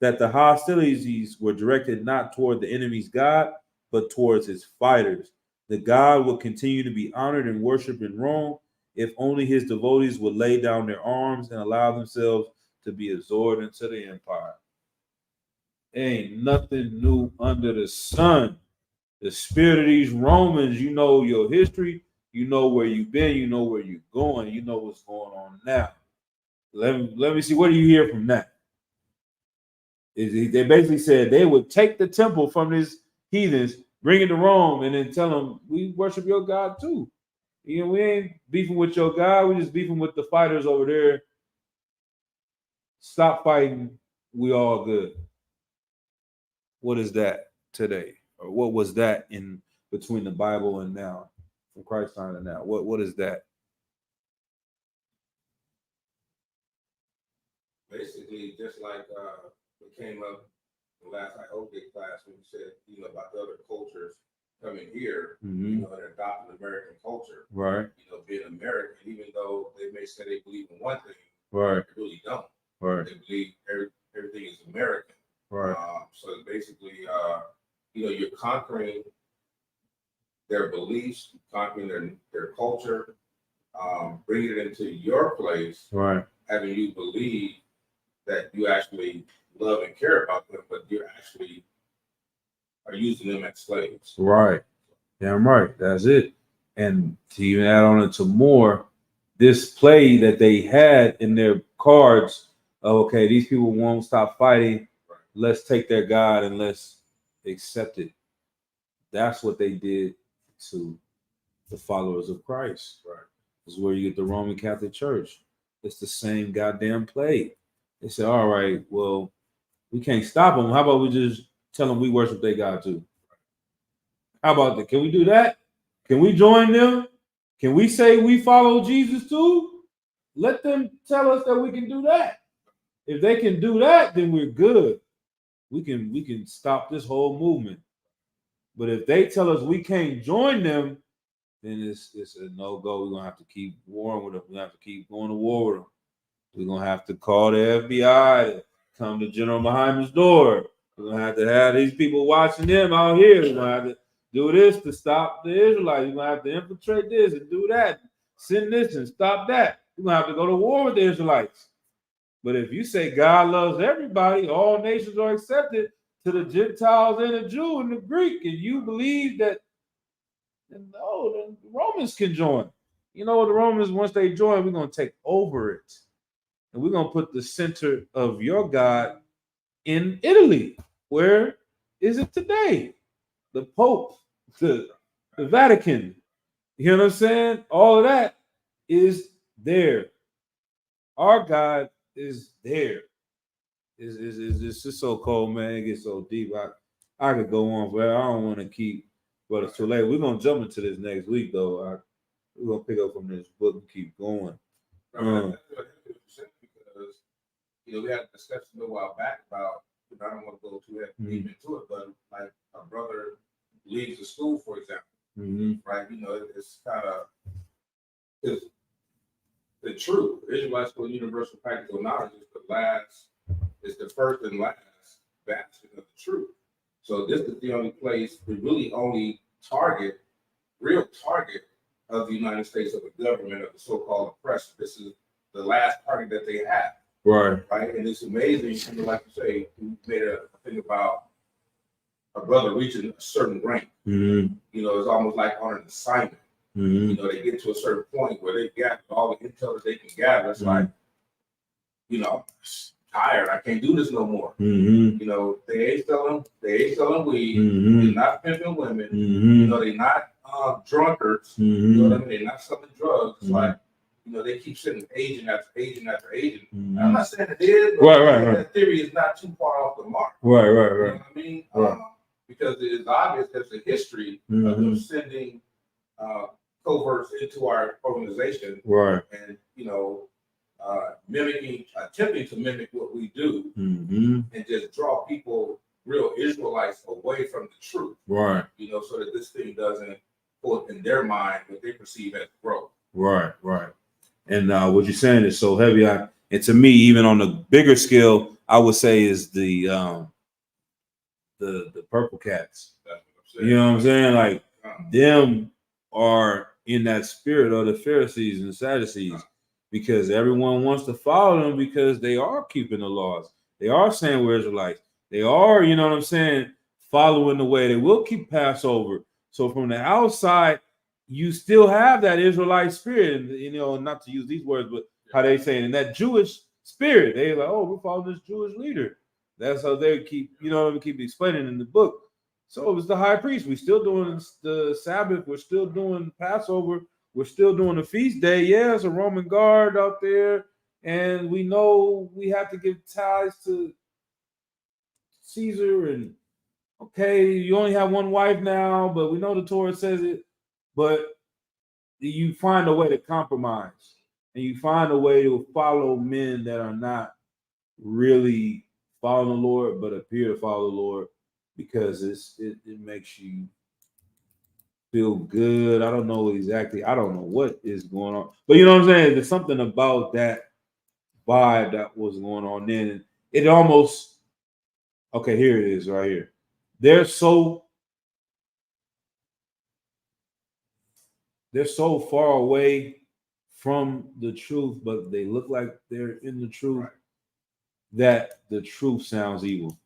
that the hostilities were directed not toward the enemy's God, but towards his fighters. The God would continue to be honored and worshiped in Rome if only his devotees would lay down their arms and allow themselves to be absorbed into the empire. Ain't nothing new under the sun. The spirit of these Romans, you know your history, you know where you've been, you know where you're going, you know what's going on now. Let me see, what do you hear from that? They basically said they would take the temple from these heathens, bring it to Rome, and then tell them, we worship your God too. We ain't beefing with your God, we just beefing with the fighters over there. Stop fighting, we all good. What is that today? Or what was that in between the Bible and now, from Christ's time and now? What is that? Basically, just like what came up the last IOPIC class when you said, about the other cultures coming here, Mm-hmm. and adopting American culture, Right. being American, even though they may say they believe in one thing, Right. they really don't. Right. They believe everything is American. Right. So basically, you're conquering their beliefs, conquering their culture, bringing it into your place, Right. having you believe that you actually love and care about them, but you actually are using them as slaves. Right. Damn right. That's it. And to even add on it to more, this play that they had in their cards, okay, these people won't stop fighting. Right. Let's take their God and let's accept it. That's what they did to the followers of Christ. Right. This is where you get the Roman Catholic Church. It's the same goddamn play. They said, all right, well, we can't stop them. How about we just tell them we worship their God too? How about that? Can we do that? Can we join them? Can we say we follow Jesus too? Let them tell us that we can do that. If they can do that, then we're good. We can stop this whole movement. But if they tell us we can't join them, then it's a no-go. We're gonna have to keep warring with them. We're gonna have to keep going to war with them. We're gonna have to call the FBI to come to General Muhammad's door. We're gonna have to have these people watching them out here. We're gonna have to do this to stop the Israelites. We're gonna have to infiltrate this and do that. Send this and stop that. We're gonna have to go to war with the Israelites. But if you say God loves everybody, all nations are accepted, to the Gentiles and the Jew and the Greek, and you believe that, then no, then the Romans can join. The Romans, once they join, we're gonna take over it. And we're gonna put the center of your God in Italy. Where is it today? The Pope, the Vatican. You know what I'm saying? All of that is there. Our God is there. It's just so cold, man. It gets so deep. I could go on forever. I don't want to keep, but it's too late. We're gonna jump into this next week, though. We're gonna pick up from this book and keep going. Because we had a discussion a little while back about, I don't want to go too deep into it, but like a brother leaves the school, for example, right? It's kind of the truth. Israelite School Universal Practical Knowledge is the first and last bastion of the truth. So this is the only place we really only real target of the United States, of the government, of the so-called oppressor. This is the last target that they have. Right. And it's amazing, like you say, you made a thing about a brother reaching a certain rank. It's almost like on an assignment. They get to a certain point where they gather all the intel that they can gather. It's like, tired. I can't do this no more. They ain't selling weed. They're not pimping women. They're not drunkards. They're not selling drugs. It's like, they keep sending agent after agent after agent. I'm not saying it is, but that theory is not too far off the mark. Right. You know what I mean? Right. Because it is obvious there's a history of them sending coverts into our organization. Right. And, attempting to mimic what we do, and just draw people, real Israelites, away from the truth. Right. So that this thing doesn't put in their mind what they perceive as growth. Right. And what you're saying is so heavy. And to me, even on the bigger scale, I would say is the purple cats. That's what I'm saying. You know what I'm saying? Like them are in that spirit of the Pharisees and Sadducees, because everyone wants to follow them because they are keeping the laws. They are saying we're Israelites. They are, following the way. They will keep Passover. So from the outside, you still have that Israelite spirit, and not to use these words, but how they say it, in that Jewish spirit. They're like, oh, we follow this Jewish leader. That's how they keep, keep explaining in the book. So it was the high priest. We're still doing the Sabbath. We're still doing Passover. We're still doing the feast day. Yeah, it's a Roman guard out there. And we know we have to give tithes to Caesar. And okay, you only have one wife now, but we know the Torah says it. But you find a way to compromise. And you find a way to follow men that are not really following the Lord, but appear to follow the Lord because it makes you feel good. I don't know exactly. I don't know what is going on, but you know what I'm saying. There's something about that vibe that was going on then. And it almost okay. Here it is, right here. They're so far away from the truth, but they look like they're in the truth. Right. That the truth sounds evil.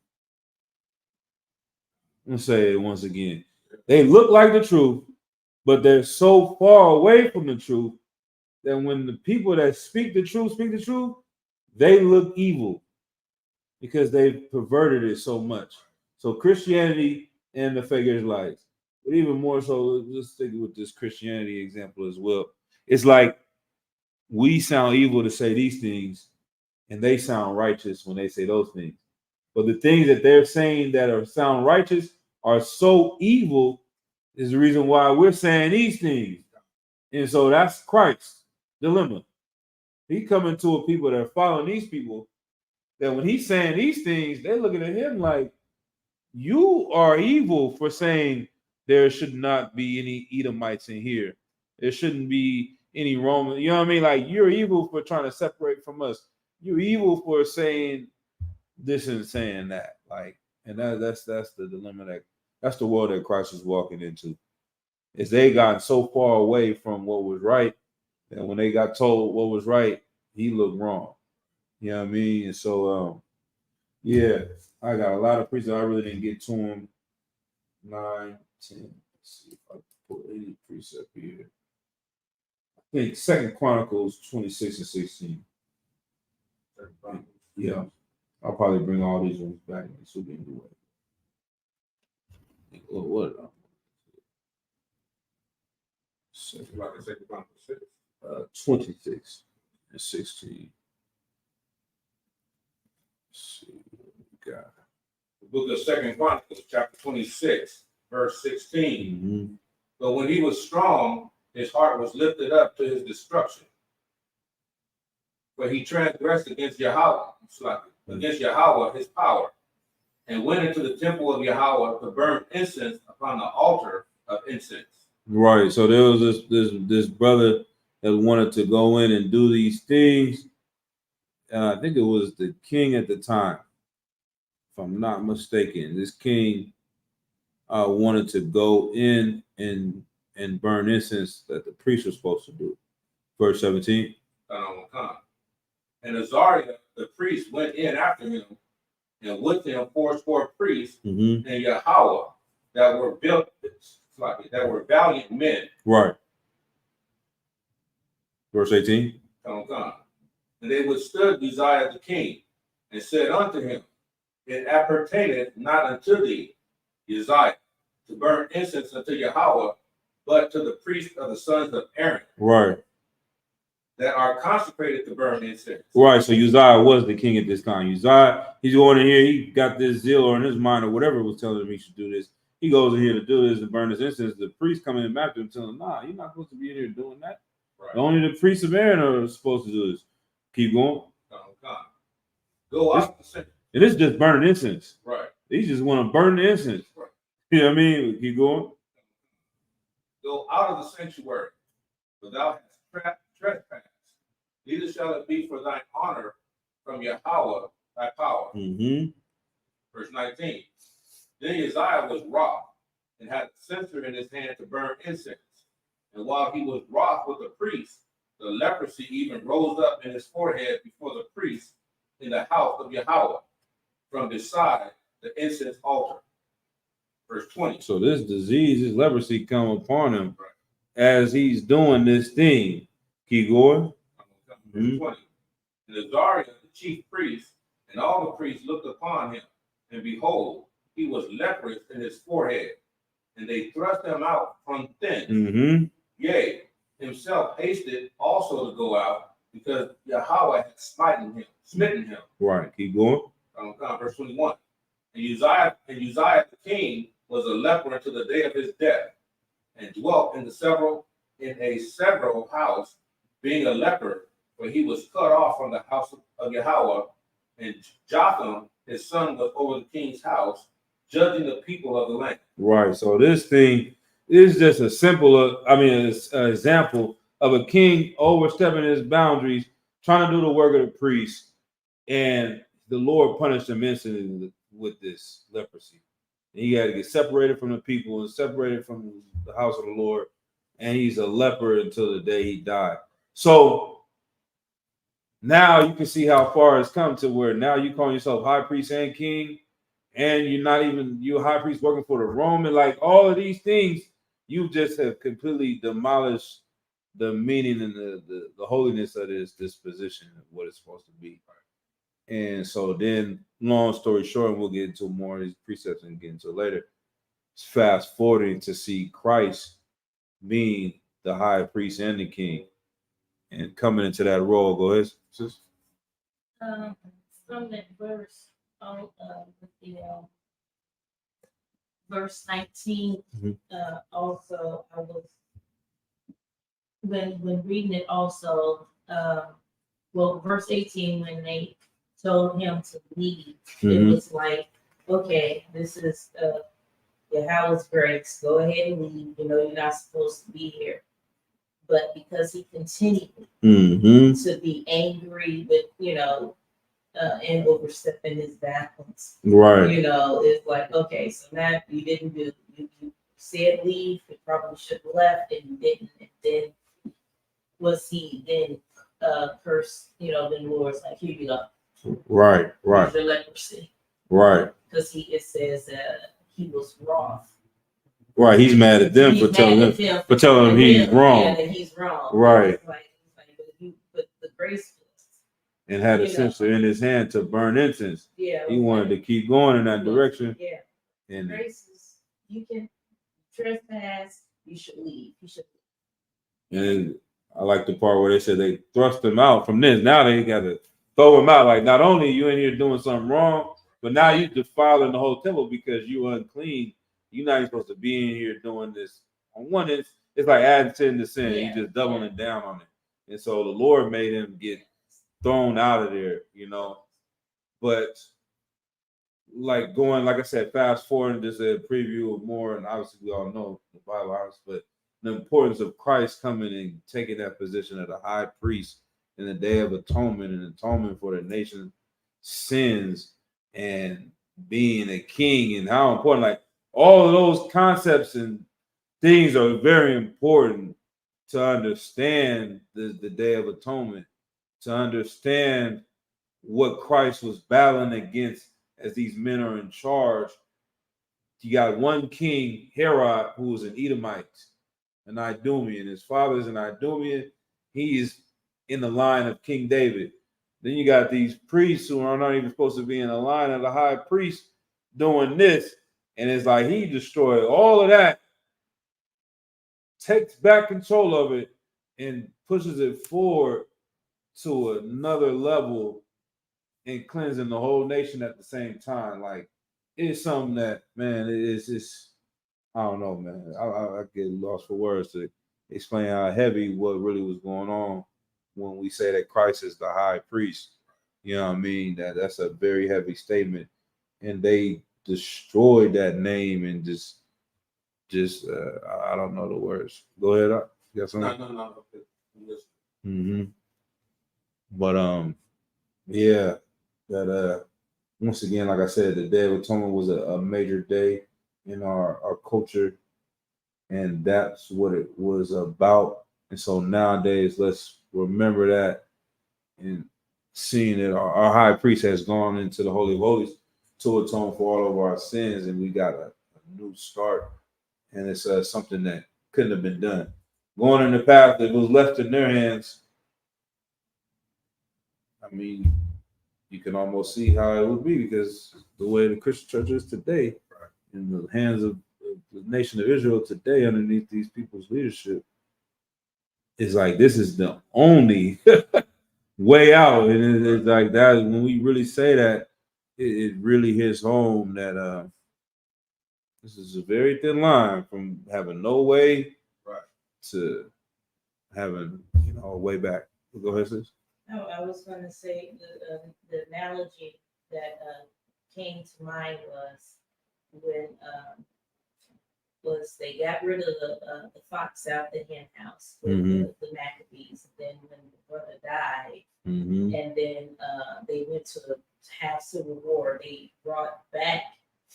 Let's say it once again. They look like the truth, but they're so far away from the truth that when the people that speak the truth, they look evil because they've perverted it so much. So Christianity and the fake Israelites, but even more so, let's stick with this Christianity example as well. It's like we sound evil to say these things, and they sound righteous when they say those things. But the things that they're saying that are sound righteous are so evil is the reason why we're saying these things. And so that's Christ's dilemma. He coming to a people that are following these people that when he's saying these things, they're looking at him like, you are evil for saying there should not be any Edomites in here. There shouldn't be any Roman. You know what I mean? Like, you're evil for trying to separate from us. You're evil for saying this and saying that. Like, and that's the dilemma that's the world that Christ is walking into. Is they got so far away from what was right that when they got told what was right, he looked wrong. You know what I mean? And so yeah, I got a lot of precepts. I really didn't get to them. 9, 10. Let's see if I can pull any precept here. I think 2 Chronicles 26 and 16. Yeah. I'll probably bring all these ones back next week anyway. What? 26 and 16. Let's see what we got. The book of 2 Chronicles, chapter 26, verse 16. Mm-hmm. But when he was strong, his heart was lifted up to his destruction. For he transgressed against Yahweh, his power, and went into the temple of Yahweh to burn incense upon the altar of incense. Right. So there was this brother that wanted to go in and do these things. And I think it was the king at the time, if I'm not mistaken. This king wanted to go in and burn incense that the priest was supposed to do. Verse 17. And Azariah, the priest, went in after him, and with him 4 priests Mm-hmm. and Yahweh that were valiant men. Right. Verse 18. And they withstood Uzziah the king, and said unto him, It appertaineth not unto thee, Uzziah, to burn incense unto Yahweh, but to the priests of the sons of Aaron. Right. That are consecrated to burn incense. Right. So Uzziah was the king at this time. Uzziah, he's going in here. He got this zeal in his mind or whatever was telling him he should do this. He goes in here to do this and burn this incense. The priest coming in after him, telling him, nah, you're not supposed to be in here doing that. Right. Only the priests of Aaron are supposed to do this. Keep going. Go out the sanctuary. And it's just burning incense. Right. He just want to burn the incense. Right. You know what I mean? Keep going. Go out of the sanctuary, for thou hast trespassed. Neither shall it be for thine honor from Yahweh thy power. Mm-hmm. Verse 19. Then Uzziah was wroth, and had a censer in his hand to burn incense. And while he was wroth with the priest, the leprosy even rose up in his forehead before the priest in the house of Yahweh, from beside the incense altar. Verse 20. So this disease, this leprosy come upon him as he's doing this thing. Keep going. Verse 20. And Azariah, the chief priest, and all the priests looked upon him, and behold, he was leprous in his forehead, and they thrust him out from thence. Mm-hmm. Yea, himself hasted also to go out, because Yahweh had smitten him. Right. Keep going. Verse 21. And Uzziah the king was a leper until the day of his death, and dwelt in a several house, being a leper, for he was cut off from the house of Yahweh. And Jotham his son was over the king's house, judging the people of the land. Right. So this thing is just a simple, it's an example of a king overstepping his boundaries, trying to do the work of the priest, and the Lord punished him instantly with this leprosy. And he had to get separated from the people and separated from the house of the Lord, and he's a leper until the day he died. So now you can see how far it's come to where now you call yourself high priest and king, and you're a high priest working for the Roman. Like all of these things, you just have completely demolished the meaning and the holiness of this position of what it's supposed to be. And so then, long story short, and we'll get into more of these precepts and get into it later. It's fast forwarding to see Christ being the high priest and the king and coming into that role. Go ahead, sis. From that verse, with the verse 19, Mhm. also I was when reading it also, verse 18, when they told him to leave, it was like, okay, this is your house breaks, go ahead and leave. You know, you're not supposed to be here. But because he continued to be angry with, and overstepping his bounds, Right. it's like, okay, so now you didn't do, you said leave, you probably should have left, and you didn't. And then was he then cursed, then the Lord's like, here you go. Right. Here's your leprosy. Right. Because it says he was wroth. Right. He's mad at them for telling him he's wrong. Yeah, that he's wrong. Right. But the grace and had a censer in his hand to burn incense. Yeah. He wanted to keep going in that direction. Yeah. And grace is, you can trespass, you should leave. And I like the part where they said they thrust him out from this. Now they got to throw him out. Like, not only you in here doing something wrong, but now you defiling the whole temple because you unclean. You're not even supposed to be in here doing this. On one end, it's like adding sin to sin. Yeah. You just doubling down on it. And so the Lord made him get thrown out of there, But like going, like I said, fast forward and just a preview of more, and obviously we all know the Bible, but the importance of Christ coming and taking that position of the high priest in the Day of Atonement and atonement for the nation's sins and being a king and how important, like all of those concepts and things are very important to understand the Day of Atonement, to understand what Christ was battling against as these men are in charge. You got one king, Herod, who was an Edomite, an Idumean. His father's an Idumean. He is in the line of King David. Then you got these priests who are not even supposed to be in the line of the high priest doing this. And it's like he destroyed all of that, takes back control of it, and pushes it forward to another level and cleansing the whole nation at the same time. Like, it's something that, man, it's just, I don't know, man. I get lost for words to explain how heavy what really was going on when we say that Christ is the high priest. You know what I mean? That's a very heavy statement. And they destroyed that name and just I don't know the words. Go ahead. You got something? No. Mm-hmm. But yeah, that once again, like I said, the Day of Atonement was a major day in our culture, and that's what it was about. And so nowadays, let's remember that and seeing that our high priest has gone into the Holy of Holies to atone for all of our sins, and we got a new start. And it's something that couldn't have been done. Going in the path that was left in their hands, I mean, you can almost see how it would be because the way the Christian church is today, in the hands of the nation of Israel today, underneath these people's leadership, is like this is the only way out. And it's like that when we really say that, it really hits home that this is a very thin line from having no way to having a way back. Go ahead, sis. No, I was going to say the analogy that came to mind was when was they got rid of the fox out the hen house with the Maccabees. And then when the brother died, Mm-hmm. and then they went to have civil war, they brought back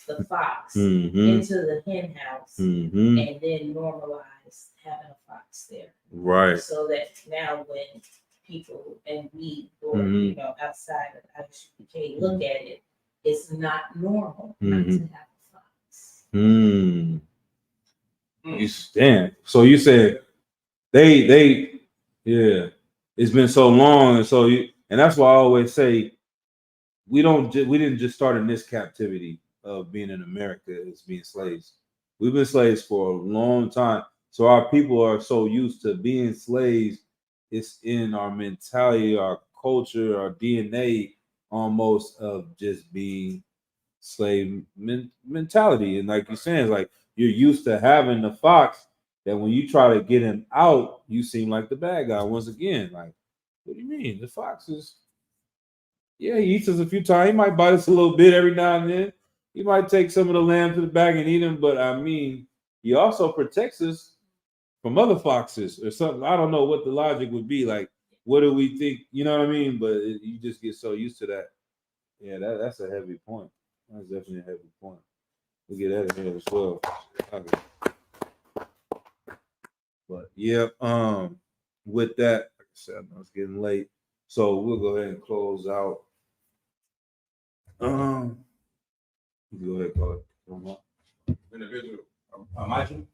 the fox Mm-hmm. into the hen house Mm-hmm. and then normalized having a fox there. Right. So that now when people and we or Mhm. you know outside of ISUPK look at it, it's not normal not Mhm. to have a fox. Hmm. You stand. So you said they yeah. It's been so long, and so and that's why I always say we didn't just start in this captivity of being in America as being slaves. We've been slaves for a long time. So our people are so used to being slaves. It's in our mentality, our culture, our DNA, almost of just being slave mentality. And like you're saying, it's like you're used to having the fox that when you try to get him out, you seem like the bad guy once again. Like, what do you mean? The fox is, yeah, he eats us a few times. He might bite us a little bit every now and then. He might take some of the lamb to the bag and eat them, but I mean, he also protects us from other foxes or something. I don't know what the logic would be. Like, what do we think? You know what I mean? But you just get so used to that. Yeah, that's a heavy point. That's definitely a heavy point. We'll get that in here as well. Okay. But yeah, with that, like I said, I know it's getting late. So we'll go ahead and close out. You go ahead, call it. Individual, imagine.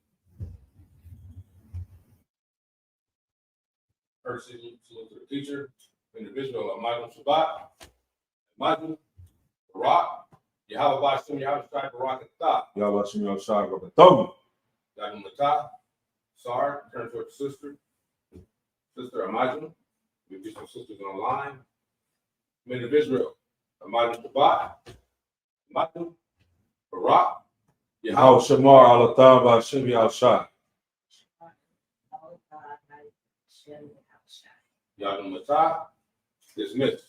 Person, salute to the teacher. Individual, Michael Shabbat. Michael, Barak, Yahweh Bashim, Yahweh Shai, Barak, and Tha. Y'all watching your shot go to thumb. Yahweh Matah, Sar, turn to her sister. Sister Imagine. We get some sisters online. Men of Israel, Imagine Shabbat. Imagine, Barak, How Yahweh Shamar Alatham Bashim Yal Shah. Yahweh Matah, dismissed.